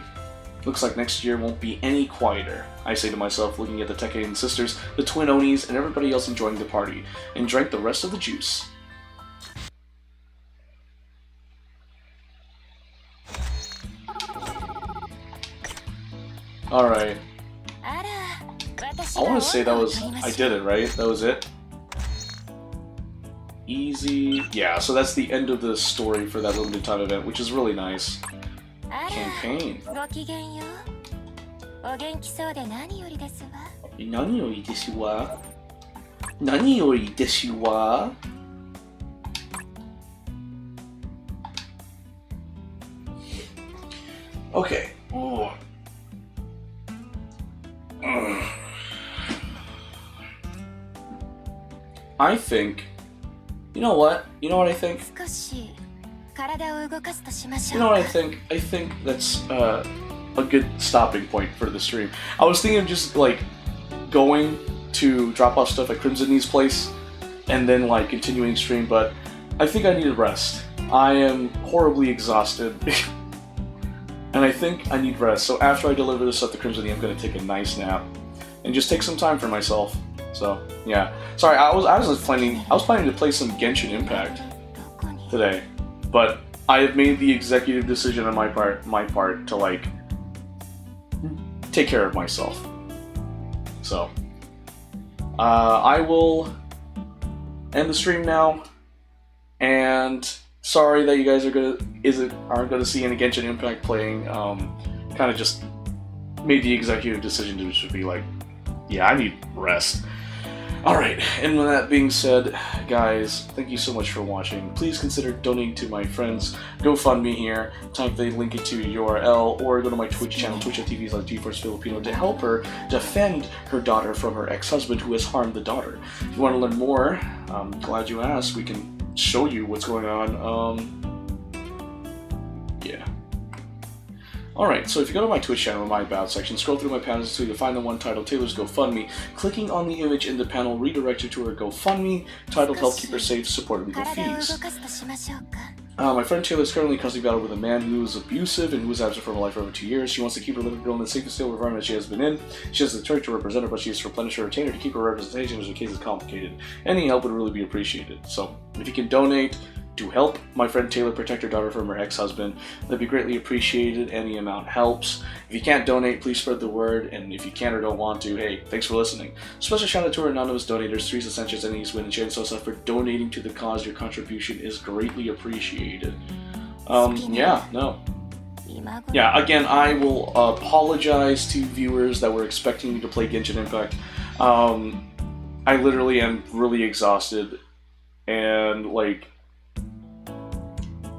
Looks like next year won't be any quieter, I say to myself, looking at the Tekken sisters, the twin Onis, and everybody else enjoying the party, and drank the rest of the juice. Alright. I want to say I did it, right? That was it? Easy. Yeah, so that's the end of the story for that limited time event, which is really nice. Campaign. 何よりですわ。何よりですわ。Okay. Ooh. I think. You know what? You know what I think? You know what I think? I think that's a good stopping point for the stream. I was thinking of just like going to drop off stuff at Crimson Knee's place and then like continuing stream, but I think I need a rest. I am horribly exhausted. And I think I need rest. So after I deliver this up to Crimson, I'm going to take a nice nap. And just take some time for myself. So, yeah. Sorry, I was planning to play some Genshin Impact today. But I have made the executive decision on my part to, like, take care of myself. So, I will end the stream now. And sorry that you guys aren't gonna see any Genshin Impact playing. Kind of just made the executive decision to just be like, yeah, I need rest. Alright, and with that being said, guys, thank you so much for watching. Please consider donating to my friend's GoFundMe here. Type the link into URL, or go to my Twitch channel, twitch.tv/GeForceFilipino, to help her defend her daughter from her ex-husband who has harmed the daughter. If you want to learn more, I'm glad you asked. We can show you what's going on. Yeah. Alright, so if you go to my Twitch channel in my About section, scroll through my panels until you find the one titled Taylor's GoFundMe. Clicking on the image in the panel redirects you to her GoFundMe, titled Help Keep Her Safe, Support Legal Fees. My friend Taylor is currently in custody battle with a man who is abusive and who is absent from her life for over 2 years. She wants to keep her little girl in the safest stable environment she has been in. She has the attorney to represent her, but she has to replenish her retainer to keep her representation as the case is complicated. Any help would really be appreciated. So, if you can donate to help my friend Taylor protect her daughter from her ex-husband, that'd be greatly appreciated. Any amount helps. If you can't donate, please spread the word, and if you can or don't want to, hey, thanks for listening. Special shout out to our anonymous donators, Teresa Sanchez, and Eastwind, and Sharon Sosa for donating to the cause. Your contribution is greatly appreciated. Yeah, again, I will apologize to viewers that were expecting me to play Genshin Impact. I literally am really exhausted, and, like,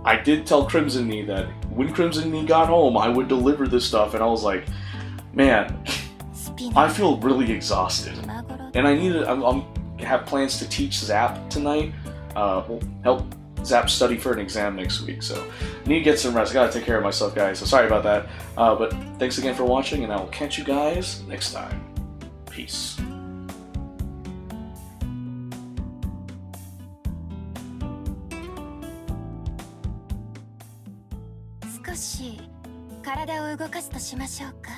I did tell Crimson Knee that when Crimson Knee got home, I would deliver this stuff, and I was like, man, I feel really exhausted. And I have plans to teach Zap tonight. Help Zap study for an exam next week, so I need to get some rest. I gotta take care of myself, guys, so sorry about that. But thanks again for watching, and I will catch you guys next time. Peace. 少し体を動かすとしましょうか。